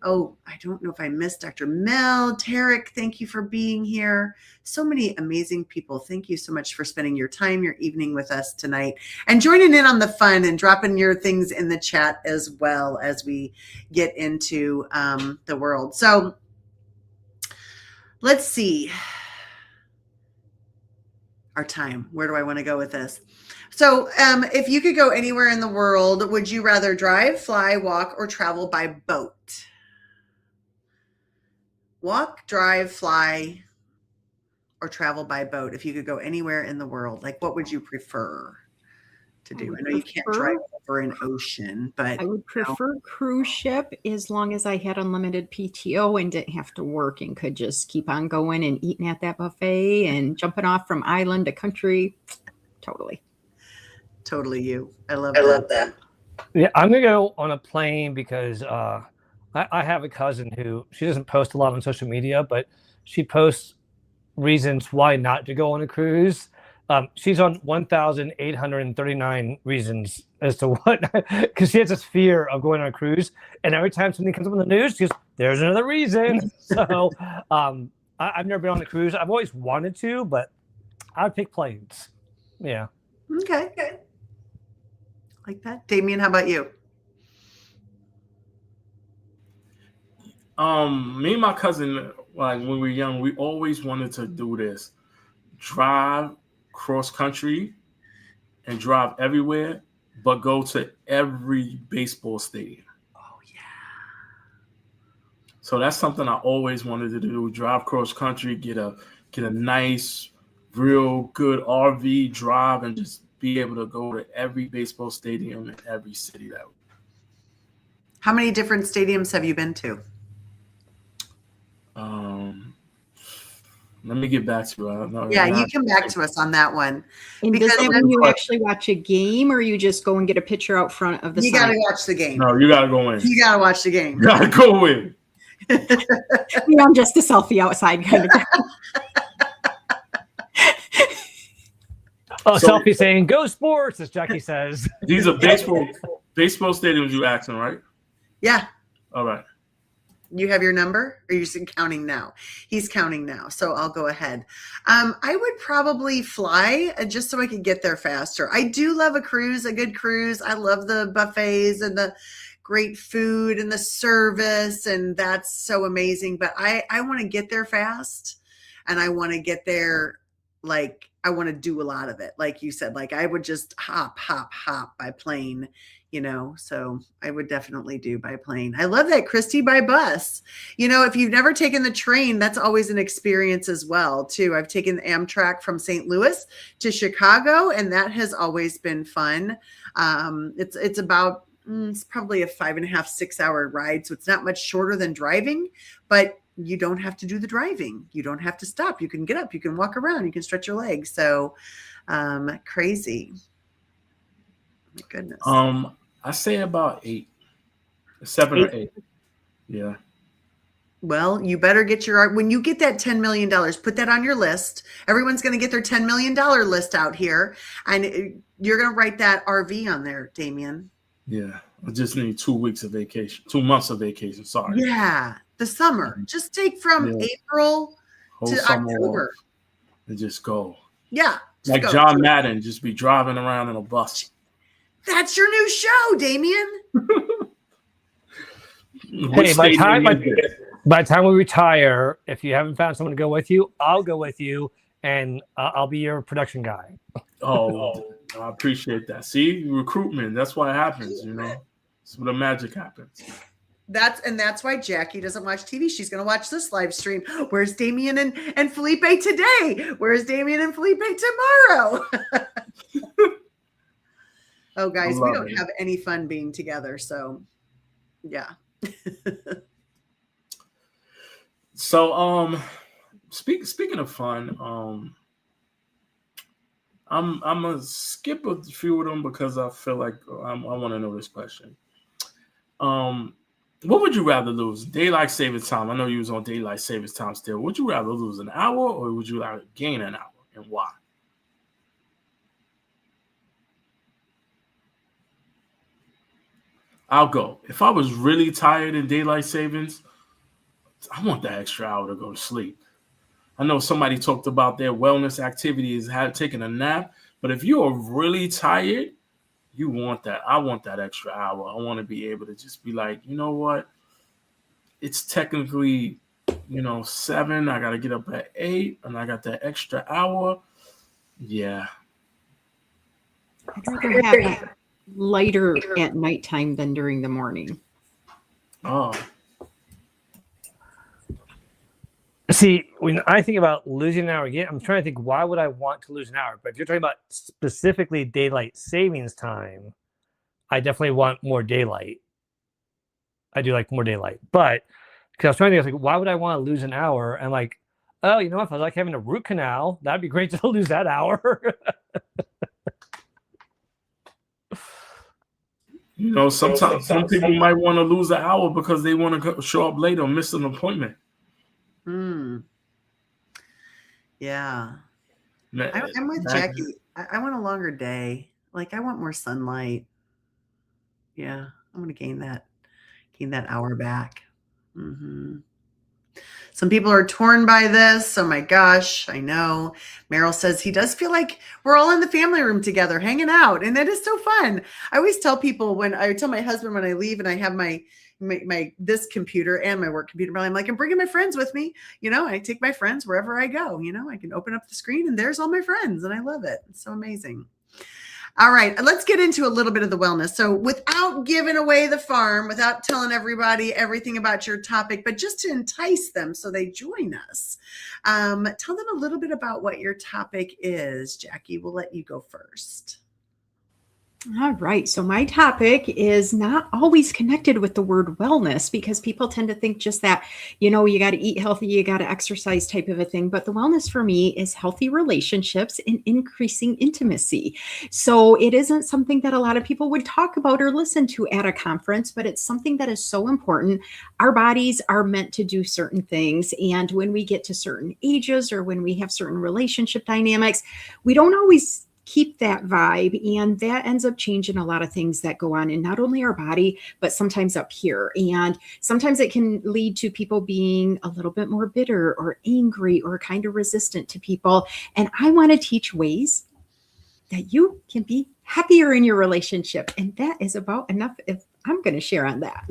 Speaker 3: Oh, I don't know if I missed Dr. Mel. Tarek, thank you for being here. So many amazing people. Thank you so much for spending your time, your evening with us tonight and joining in on the fun and dropping your things in the chat as well as we get into the world. So let's see. Our time. Where do I want to go with this? So if you could go anywhere in the world, would you rather drive, fly, walk, or travel by boat? Walk, drive, fly, or travel by boat. If you could go anywhere in the world, like what would you prefer to do? I know you can't drive over an ocean, but
Speaker 4: I would prefer cruise ship as long as I had unlimited PTO and didn't have to work and could just keep on going and eating at that buffet and jumping off from island to country. Totally
Speaker 3: you. I love that.
Speaker 5: Yeah, I'm gonna go on a plane because I have a cousin who she doesn't post a lot on social media, but she posts reasons why not to go on a cruise. She's on 1,839 reasons as to what, because she has this fear of going on a cruise, and every time something comes up on the news, she goes, "There's another reason." So I've never been on a cruise. I've always wanted to, but I'd pick planes. Yeah.
Speaker 3: Okay. Like that. Damien, how about you?
Speaker 2: Me and my cousin, like when we were young, we always wanted to do this: drive cross country and drive everywhere, but go to every baseball stadium.
Speaker 3: Oh yeah.
Speaker 2: So that's something I always wanted to do: drive cross country, get a nice, real good RV drive, and just be able to go to every baseball stadium in every city that.
Speaker 3: How many different stadiums have you been to?
Speaker 2: Let me get back to you. I don't know.
Speaker 3: Yeah, you come back to us on that one.
Speaker 4: And
Speaker 3: Because
Speaker 4: does that mean you actually watch a game, or you just go and get a picture out front of the
Speaker 3: You
Speaker 4: sign?
Speaker 3: got to watch the game.
Speaker 2: No, you got to go in.
Speaker 3: You got to watch the game.
Speaker 2: You got to go in.
Speaker 4: I'm just a selfie outside kind of guy.
Speaker 5: Oh,
Speaker 2: So-
Speaker 5: selfie saying "Go Sports," as Jackie says.
Speaker 2: These are baseball stadiums you asking, right?
Speaker 3: Yeah.
Speaker 2: All right.
Speaker 3: You have your number? Or are you counting now? He's counting now. So I'll go ahead. I would probably fly just so I could get there faster. I do love a good cruise. I love the buffets and the great food and the service. And that's so amazing. But I want to get there fast. And I want to get there like I want to do a lot of it. Like you said, like I would just hop by plane, so I would definitely do by plane. I love that, Christy, by bus. If you've never taken the train, that's always an experience as well, too. I've taken Amtrak from St. Louis to Chicago, and that has always been fun. It's about, it's probably a 5.5, 6 hour ride. So it's not much shorter than driving, but you don't have to do the driving. You don't have to stop. You can get up, you can walk around, you can stretch your legs. So crazy. My goodness.
Speaker 2: I say about 8, 7 or 8. Yeah.
Speaker 3: Well, you better get when you get that $10 million, put that on your list. Everyone's going to get their $10 million list out here. And you're going to write that RV on there, Damien.
Speaker 2: Yeah. I just need 2 weeks of vacation, 2 months of vacation. Sorry.
Speaker 3: Yeah. The summer. Just take from April
Speaker 2: Whole
Speaker 3: to
Speaker 2: summer
Speaker 3: October.
Speaker 2: And just go.
Speaker 3: Yeah.
Speaker 2: Like
Speaker 3: go.
Speaker 2: John Madden, just be driving around in a bus.
Speaker 3: That's your new show, Damien.
Speaker 5: Hey, by the time we retire, if you haven't found someone to go with you, I'll go with you, and I'll be your production guy.
Speaker 2: Oh, I appreciate that. See, recruitment. That's what happens. That's where the magic happens.
Speaker 3: That's why Jackie doesn't watch TV. She's going to watch this live stream. Where's Damien and Felipe today? Where's Damien and Felipe tomorrow? Oh, guys, we don't have any fun being together. So, yeah.
Speaker 2: So, speaking of fun, I'm gonna skip a few of them because I feel like I want to know this question. What would you rather lose? Daylight savings time. I know you was on daylight savings time still. Would you rather lose an hour or would you rather gain an hour, and why? I'll go. If I was really tired in daylight savings, I want that extra hour to go to sleep. I know somebody talked about their wellness activities, had taken a nap, but if you are really tired, you want that. I want that extra hour. I want to be able to just be like, you know what? It's technically, 7. I got to get up at 8, and I got that extra hour. Yeah.
Speaker 4: I'd rather have it lighter at nighttime than during the morning.
Speaker 2: Oh.
Speaker 5: See, when I think about losing an hour again, I'm trying to think, why would I want to lose an hour? But if you're talking about specifically daylight savings time, I definitely want more daylight. I do like more daylight. But because I was trying to think, I was like, why would I want to lose an hour? And like, oh, if I like having a root canal, that'd be great to lose that hour.
Speaker 2: Sometimes some people might want to lose an hour because they want to show up late or miss an appointment.
Speaker 3: Yeah. I'm with Jackie. I want a longer day. Like, I want more sunlight. Yeah. I'm going to gain that hour back. Some people are torn by this. Oh my gosh, I know. Meryl says he does feel like we're all in the family room together hanging out. And that is so fun. I always tell people when I tell my husband when I leave and I have my this computer and my work computer, I'm like, I'm bringing my friends with me. I take my friends wherever I go. I can open up the screen and there's all my friends and I love it. It's so amazing. All right, let's get into a little bit of the wellness. So without giving away the farm, without telling everybody everything about your topic, but just to entice them so they join us, tell them a little bit about what your topic is. Jackie, we'll let you go first.
Speaker 4: All right. So my topic is not always connected with the word wellness because people tend to think just that, you got to eat healthy, you got to exercise type of a thing. But the wellness for me is healthy relationships and increasing intimacy. So it isn't something that a lot of people would talk about or listen to at a conference, but it's something that is so important. Our bodies are meant to do certain things. And when we get to certain ages or when we have certain relationship dynamics, we don't always keep that vibe, and that ends up changing a lot of things that go on in not only our body but sometimes up here. And sometimes it can lead to people being a little bit more bitter or angry or kind of resistant to people. And I want to teach ways that you can be happier in your relationship, and that is about enough if I'm going to share on that.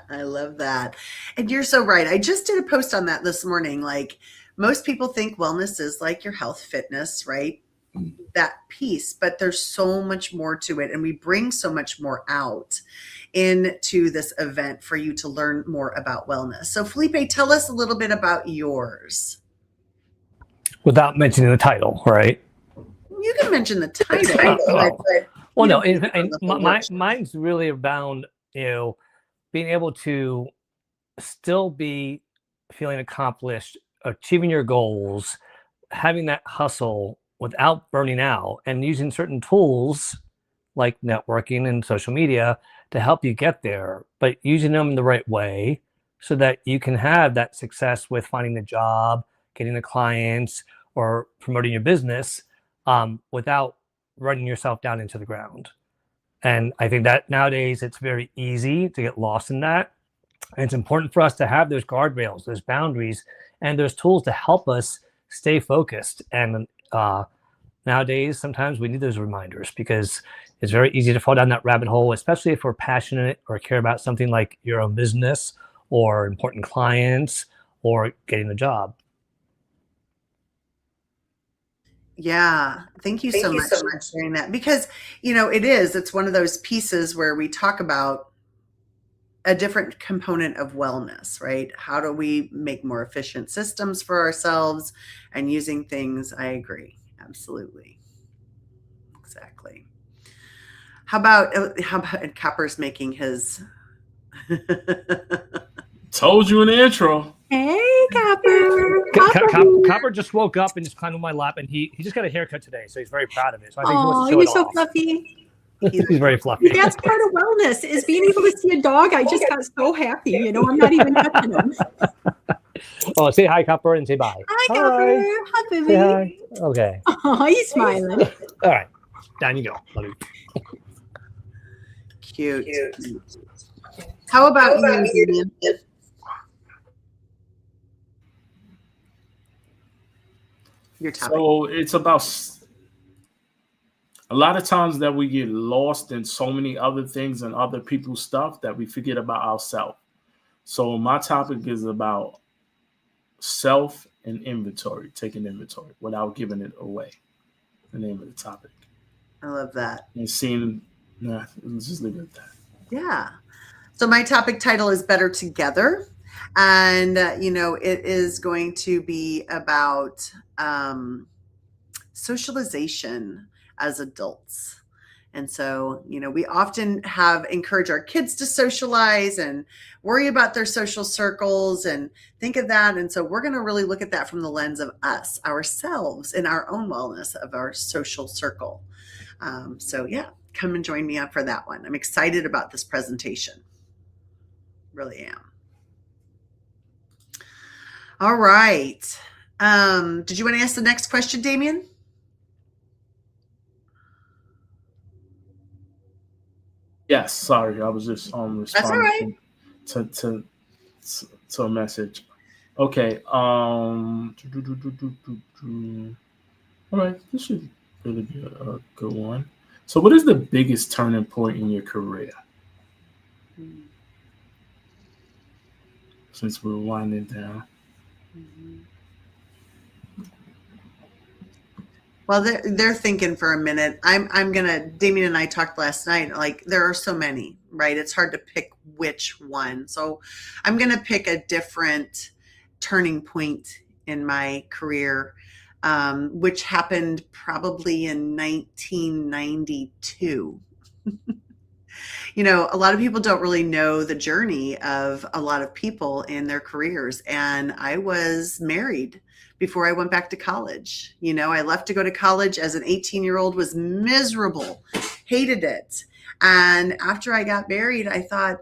Speaker 3: I love that. And you're so right. I just did a post on that this morning. Like, most people think wellness is like your health, fitness, right? That piece, but there's so much more to it. And we bring so much more out into this event for you to learn more about wellness. So Felipe, tell us a little bit about yours.
Speaker 5: Without mentioning the title, right?
Speaker 3: You can mention the title.
Speaker 5: Mine's really around, being able to still be feeling accomplished, achieving your goals, having that hustle without burning out, and using certain tools like networking and social media to help you get there, but using them in the right way so that you can have that success with finding the job, getting the clients, or promoting your business without running yourself down into the ground. And I think that nowadays it's very easy to get lost in that. And it's important for us to have those guardrails, those boundaries, and those tools to help us stay focused. And nowadays, sometimes we need those reminders because it's very easy to fall down that rabbit hole, especially if we're passionate or care about something like your own business or important clients or getting a job.
Speaker 3: Yeah. Thank you so much for sharing that, because, it's one of those pieces where we talk about a different component of wellness, right? How do we make more efficient systems for ourselves and using things? I agree. Absolutely. Exactly. How about Copper's making his
Speaker 2: Told you in the intro.
Speaker 4: Hey, Copper.
Speaker 5: Copper just woke up and just climbed on my lap, and he just got a haircut today, so he's very proud of it. So I think he
Speaker 4: Oh,
Speaker 5: wants to show
Speaker 4: you're
Speaker 5: it
Speaker 4: so
Speaker 5: off.
Speaker 4: fluffy.
Speaker 5: He's very fluffy.
Speaker 4: That's part of wellness, is being able to see a dog. I just got so happy. You know, I'm not even touching him.
Speaker 5: Oh, say hi, Copper, and say bye.
Speaker 4: Hi, Copper. Hi, baby.
Speaker 5: Say hi. Okay.
Speaker 4: Oh, he's smiling.
Speaker 5: All right. Down you go. Love you.
Speaker 3: Cute. How about you, Vivian? Your topic.
Speaker 2: So it's about a lot of times that we get lost in so many other things and other people's stuff that we forget about ourselves. So my topic is about self and inventory, taking inventory without giving it away. The name of the topic.
Speaker 3: I love that.
Speaker 2: And seeing, let's just leave it at that.
Speaker 3: Yeah. So my topic title is Better Together. And, it is going to be about socialization as adults. And so, we often encourage our kids to socialize and worry about their social circles and think of that. And so we're going to really look at that from the lens of us, ourselves, and our own wellness of our social circle. Come and join me up for that one. I'm excited about this presentation. Really am. All right. Did you want to ask the next question, Damien?
Speaker 2: Yes, sorry, I was just responding to a message. Okay. All right, this should really be a good one. So, what is the biggest turning point in your career? Since we're winding down.
Speaker 3: Well, they're thinking for a minute. Damien and I talked last night, like there are so many, right? It's hard to pick which one. So I'm going to pick a different turning point in my career, which happened probably in 1992. A lot of people don't really know the journey of a lot of people in their careers. And I was married before I went back to college. I left to go to college as an 18-year-old, was miserable, hated it. And after I got married, I thought,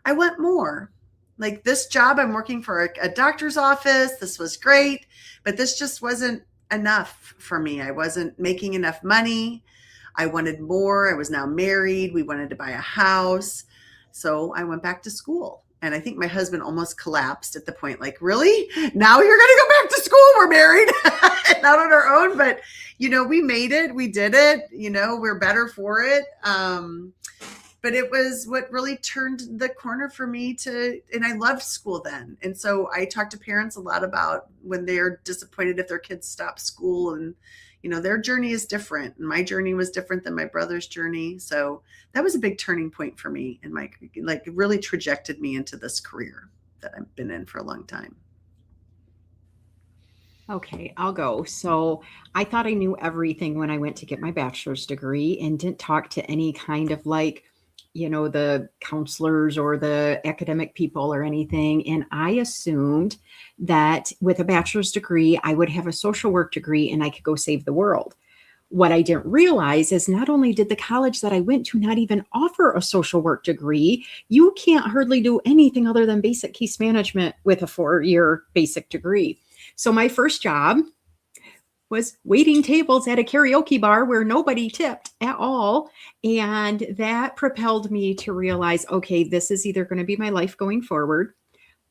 Speaker 3: I want more. Like this job, I'm working for a doctor's office. This was great, but this just wasn't enough for me. I wasn't making enough money. I wanted more. I was now married. We wanted to buy a house. So I went back to school. And I think my husband almost collapsed at the point, like, really? Now you're going to go back to school? We're married, not on our own. But, we made it. We did it. We're better for it. But it was what really turned the corner for me and I loved school then. And so I talk to parents a lot about when they're disappointed if their kids stop school and, their journey is different. And my journey was different than my brother's journey. So that was a big turning point for me and it really trajected me into this career that I've been in for a long time.
Speaker 4: Okay, I'll go. So I thought I knew everything when I went to get my bachelor's degree and didn't talk to any kind of the counselors or the academic people or anything. And I assumed that with a bachelor's degree, I would have a social work degree and I could go save the world. What I didn't realize is not only did the college that I went to not even offer a social work degree, you can't hardly do anything other than basic case management with a 4-year basic degree. So my first job was waiting tables at a karaoke bar where nobody tipped at all. And that propelled me to realize, okay, this is either going to be my life going forward,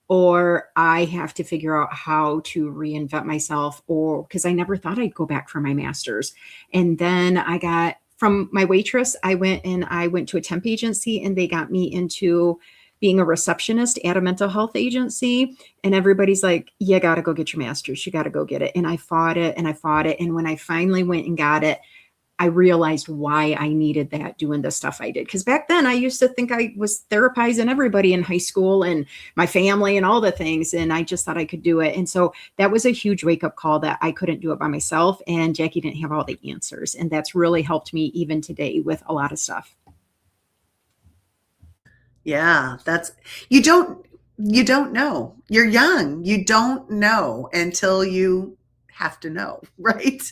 Speaker 4: or I have to figure out how to reinvent myself, or because I never thought I'd go back for my master's. And then I got from my waitress, I went to a temp agency and they got me into being a receptionist at a mental health agency. And everybody's like, you got to go get your master's. You got to go get it. And I fought it and I fought it. And when I finally went and got it, I realized why I needed that doing the stuff I did. Because back then I used to think I was therapizing everybody in high school and my family and all the things. And I just thought I could do it. And so that was a huge wake up call that I couldn't do it by myself. And Jackie didn't have all the answers. And that's really helped me even today with a lot of stuff.
Speaker 3: Yeah, you don't know. You're young. You don't know until you have to know, right?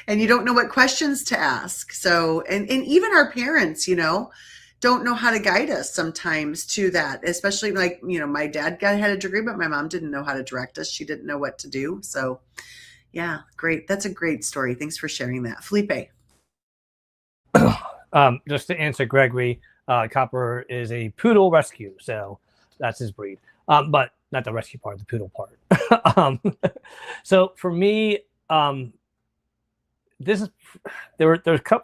Speaker 3: And you don't know what questions to ask. So, and even our parents, don't know how to guide us sometimes to that, especially like, my dad had a degree, but my mom didn't know how to direct us. She didn't know what to do. So yeah, great. That's a great story. Thanks for sharing that. Felipe.
Speaker 5: Just to answer Gregory, Copper is a poodle rescue, so that's his breed. But not the rescue part, the poodle part. So for me, there's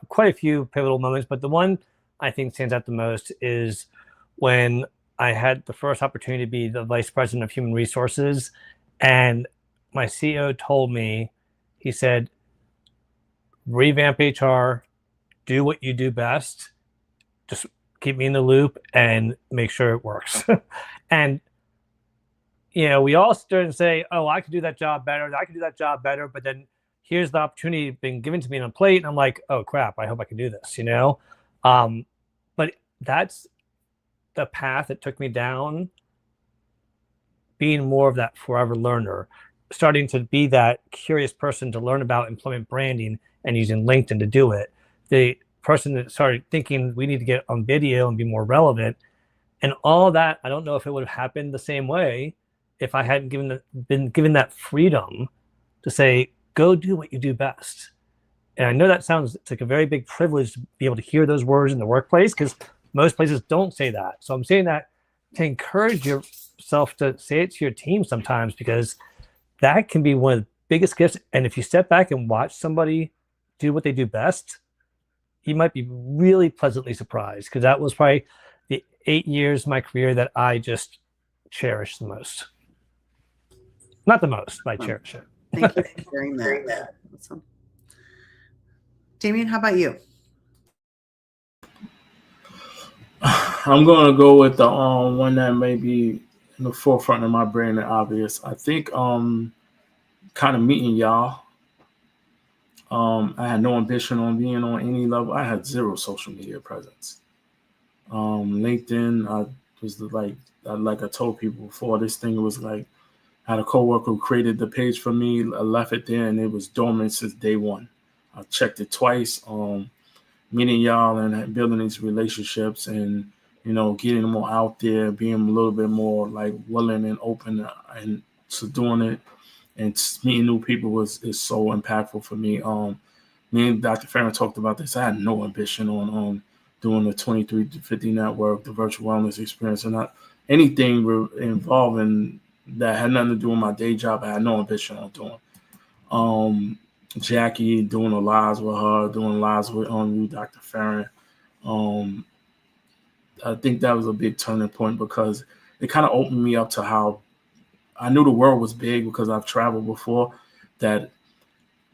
Speaker 5: quite a few pivotal moments, but the one I think stands out the most is when I had the first opportunity to be the vice president of human resources, and my CEO told me, he said, revamp HR, do what you do best, just keep me in the loop and make sure it works. And we all start and say, oh, I could do that job better, but then here's the opportunity being given to me on a plate, and I'm like, oh crap, I hope I can do this, but that's the path it took me down, being more of that forever learner, starting to be that curious person to learn about employment branding and using LinkedIn to do it. The person that started thinking we need to get on video and be more relevant, and all that, I don't know if it would have happened the same way if I hadn't been given that freedom to say, go do what you do best. And I know that sounds like a very big privilege to be able to hear those words in the workplace, because most places don't say that. So I'm saying that to encourage yourself to say it to your team sometimes, because that can be one of the biggest gifts. And if you step back and watch somebody do what they do best, you might be really pleasantly surprised, because that was probably the 8 years of my career that I just cherish the most. Not the most, but I cherish it.
Speaker 3: Thank you for sharing that. Awesome. Damien, how about you?
Speaker 2: I'm going to go with the one that may be in the forefront of my brain and obvious. I think kind of meeting y'all. I had no ambition on being on any level. I had zero social media presence. LinkedIn, like I told people before, this thing was like, I had a coworker who created the page for me. I left it there and it was dormant since day one. I checked it twice. Meeting y'all and building these relationships and, getting more out there, being a little bit more like willing and open and to doing it and meeting new people is so impactful for me. Me and Dr. Farron talked about this. I had no ambition on doing the 23 to 50 network, the virtual wellness experience, and not anything involving that had nothing to do with my day job. I had no ambition on doing. Jackie, doing the lives with her, doing lives with you, Dr. Farron. I think that was a big turning point, because it kind of opened me up to how I knew the world was big, because I've traveled before, that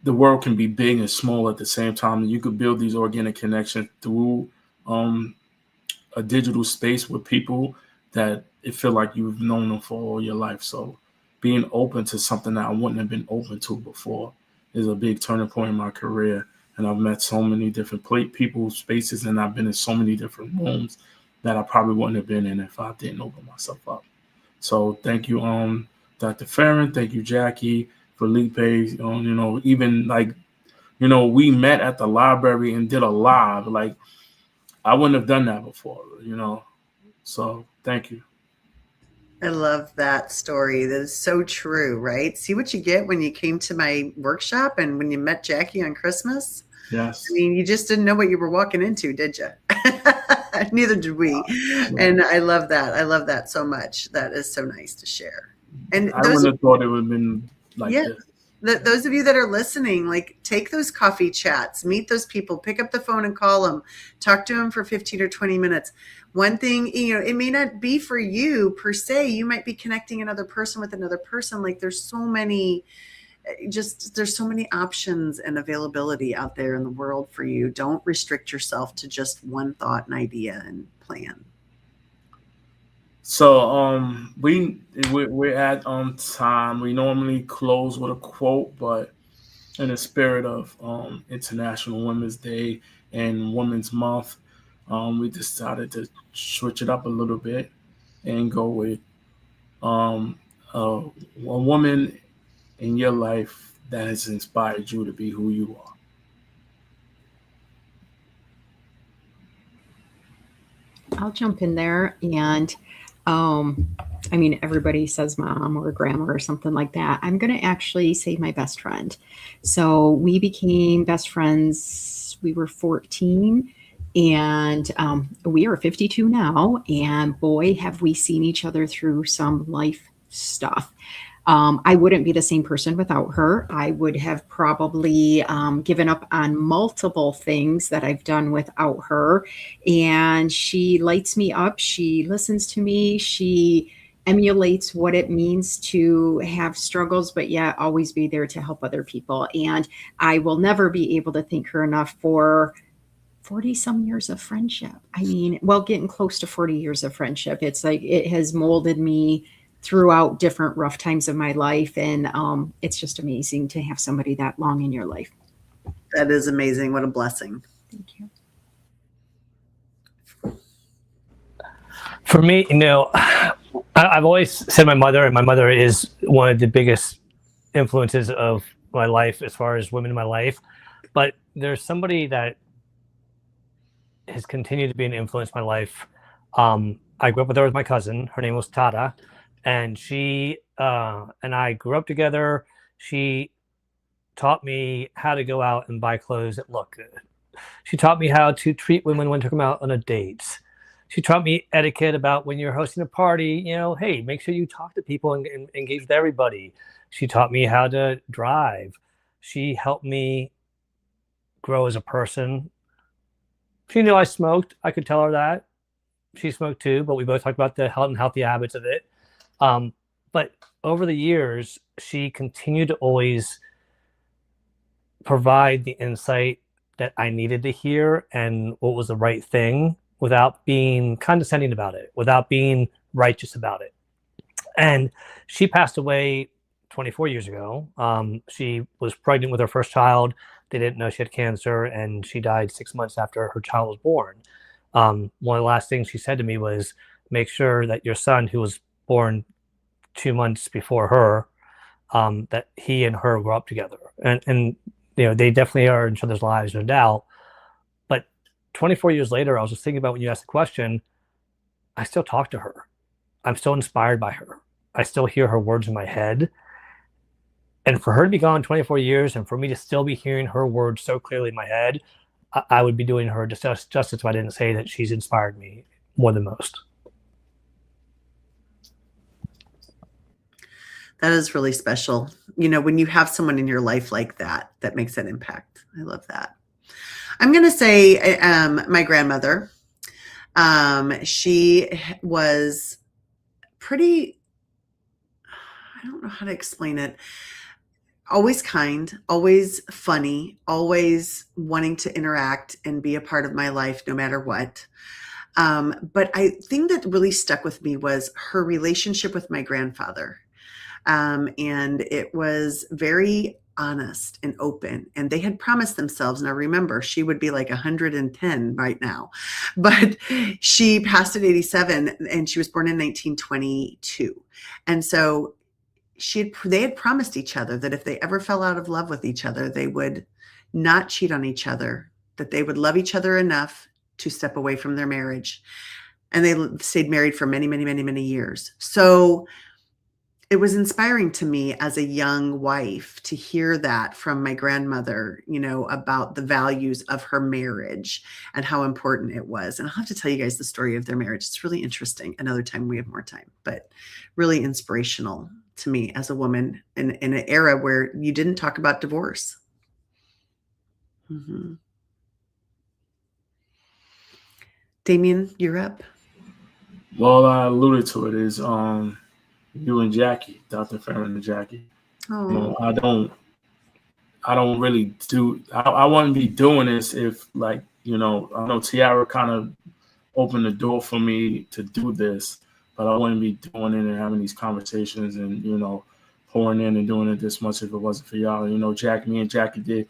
Speaker 2: the world can be big and small at the same time. And you could build these organic connections through a digital space with people that it feel like you've known them for all your life. So being open to something that I wouldn't have been open to before is a big turning point in my career. And I've met so many different people, spaces, and I've been in so many different rooms that I probably wouldn't have been in if I didn't open myself up. So thank you, Dr. Farron. Thank you, Jackie, Felipe. Even we met at the library and did a live. Like, I wouldn't have done that before, So thank you.
Speaker 3: I love that story. That is so true, right? See what you get when you came to my workshop and when you met Jackie on Christmas?
Speaker 2: Yes.
Speaker 3: I mean, you just didn't know what you were walking into, did you? Neither did we. And I love that. I love that so much. That is so nice to share. And
Speaker 2: I wouldn't have thought it would have been like this.
Speaker 3: Those of you that are listening, like, take those coffee chats, meet those people, pick up the phone and call them, talk to them for 15 or 20 minutes. One thing, it may not be for you per se. You might be connecting another person with another person. Like, there's so many options and availability out there in the world for you. Don't restrict yourself to just one thought and idea and plan.
Speaker 2: So we're at time. We normally close with a quote, but in the spirit of International Women's Day and Women's Month, we decided to switch it up a little bit and go with a woman in your life that has inspired you to be who you are?
Speaker 4: I'll jump in there. And I mean, everybody says mom or grandma or something like that. I'm going to actually say my best friend. So we became best friends. We were 14 and we are 52 now. And boy, have we seen each other through some life stuff. I wouldn't be the same person without her. I would have probably given up on multiple things that I've done without her. And she lights me up. She listens to me. She emulates what it means to have struggles, but yet always be there to help other people. And I will never be able to thank her enough for 40 some years of friendship. I mean, well, getting close to 40 years of friendship. It's like it has molded me throughout different rough times of my life. And it's just amazing to have somebody that long in your life.
Speaker 3: That is amazing. What a blessing.
Speaker 4: Thank you.
Speaker 5: For me, I've always said my mother, and my mother is one of the biggest influences of my life as far as women in my life. But there's somebody that has continued to be an influence in my life. I grew up with her as my cousin. Her name was Tata. And she and I grew up together. She taught me how to go out and buy clothes that look good. She taught me how to treat women when to come out on a date. She taught me etiquette about when you're hosting a party, hey, make sure you talk to people and engage with everybody. She taught me how to drive. She helped me grow as a person. She knew I smoked. I could tell her that. She smoked too, but we both talked about the healthy habits of it. But over the years, she continued to always provide the insight that I needed to hear and what was the right thing without being condescending about it, without being righteous about it. And she passed away 24 years ago. She was pregnant with her first child. They didn't know she had cancer, and she died 6 months after her child was born. One of the last things she said to me was, make sure that your son, who was born 2 months before her, that he and her grew up together. And they definitely are in each other's lives, no doubt. But 24 years later, I was just thinking about when you asked the question, I still talk to her. I'm still inspired by her. I still hear her words in my head. And for her to be gone 24 years and for me to still be hearing her words so clearly in my head, I would be doing her justice if I didn't say that she's inspired me more than most.
Speaker 3: That is really special. When you have someone in your life like that, that makes an impact. I love that. I'm going to say my grandmother. She was pretty, I don't know how to explain it. Always kind, always funny, always wanting to interact and be a part of my life no matter what. But I think that really stuck with me was her relationship with my grandfather. And it was very honest and open, and they had promised themselves. Now remember, she would be like 110 right now, but she passed at 87 and she was born in 1922. And so they had promised each other that if they ever fell out of love with each other, they would not cheat on each other, that they would love each other enough to step away from their marriage. And they stayed married for many, many, many, many years. So it was inspiring to me as a young wife to hear that from my grandmother, about the values of her marriage and how important it was. And I'll have to tell you guys the story of their marriage. It's really interesting. Another time we have more time, but really inspirational to me as a woman in an era where you didn't talk about divorce. Mm-hmm. Damien, you're up.
Speaker 2: Well, I alluded to it is you and Jackie, Dr. Farron and Jackie.
Speaker 3: Oh.
Speaker 2: I don't really do. I wouldn't be doing this if, I know Tiara kind of opened the door for me to do this, but I wouldn't be doing it and having these conversations and pouring in and doing it this much if it wasn't for y'all. Me and Jackie did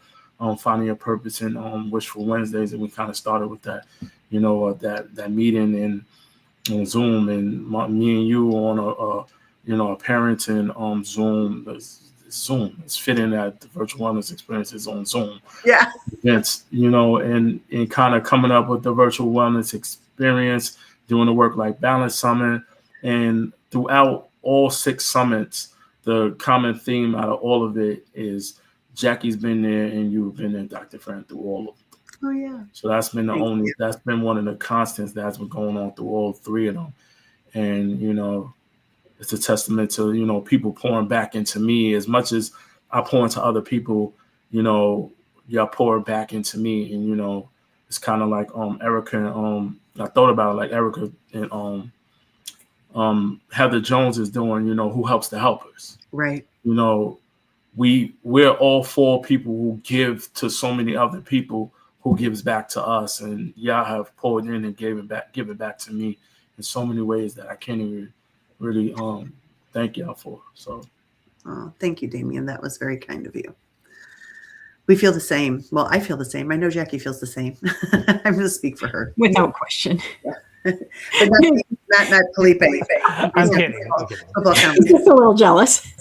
Speaker 2: Finding Your Purpose and Wishful Wednesdays, and we kind of started with that, that meeting and Zoom, and me and you on a parenting Zoom. It's fitting that the virtual wellness experience is on Zoom.
Speaker 3: Yeah.
Speaker 2: Events, and kind of coming up with the virtual wellness experience, doing the Work-Life Balance Summit, and throughout all 6 summits, the common theme out of all of it is Jackie's been there and you've been there, Dr. Fran, through all of them.
Speaker 3: Oh yeah.
Speaker 2: So that's been that's been one of the constants that's been going on through all 3 of them. And, it's a testament to, people pouring back into me as much as I pour into other people, y'all pour back into me. And, it's kind of like Erica and I thought about it, like Erica and Heather Jones is doing, Who Helps the Helpers.
Speaker 3: Right.
Speaker 2: We're all 4 people who give to so many other people who gives back to us. And y'all have poured in and given it back to me in so many ways that I can't even really thank y'all for. So
Speaker 3: thank you, Damien. That was very kind of you. We feel the same. Well, I feel the same. I know Jackie feels the same. I'm going to speak for her.
Speaker 4: Without question.
Speaker 3: But not Felipe.
Speaker 5: I'm kidding.
Speaker 4: I'm just a little jealous.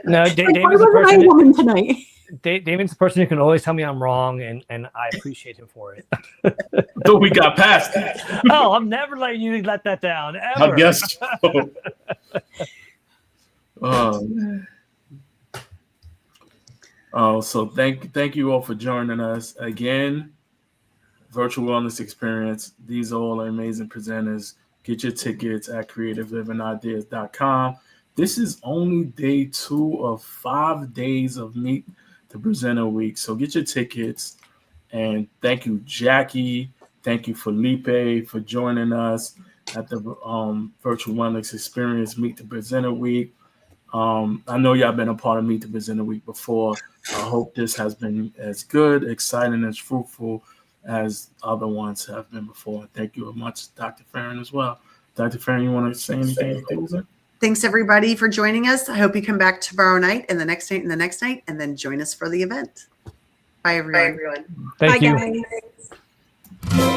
Speaker 5: No,
Speaker 4: Why
Speaker 5: Damon's a
Speaker 4: wasn't I a
Speaker 5: person.
Speaker 4: woman tonight?
Speaker 5: Damon's the person who can always tell me I'm wrong, and I appreciate him for it.
Speaker 2: I thought we got past that.
Speaker 5: Oh, I'm never letting you let that down, ever.
Speaker 2: I guess so. So thank you all for joining us again. Virtual Wellness Experience. These are all amazing presenters. Get your tickets at creativelivingideas.com. This is only day 2 of 5 days of Meet the Presenter Week. So get your tickets. And thank you, Jackie. Thank you, Felipe, for joining us at the Virtual Wellness Experience Meet the Presenter Week. I know y'all been a part of Meet the Presenter Week before. I hope this has been as good, exciting, as fruitful as other ones have been before. Thank you very much, Dr. Farron, as well. Dr. Farron, you want to say anything?
Speaker 3: Thanks, everybody, for joining us. I hope you come back tomorrow night and the next night and the next night, and then join us for the event. Bye, everyone.
Speaker 5: Thank
Speaker 4: Bye,
Speaker 5: you.
Speaker 4: guys.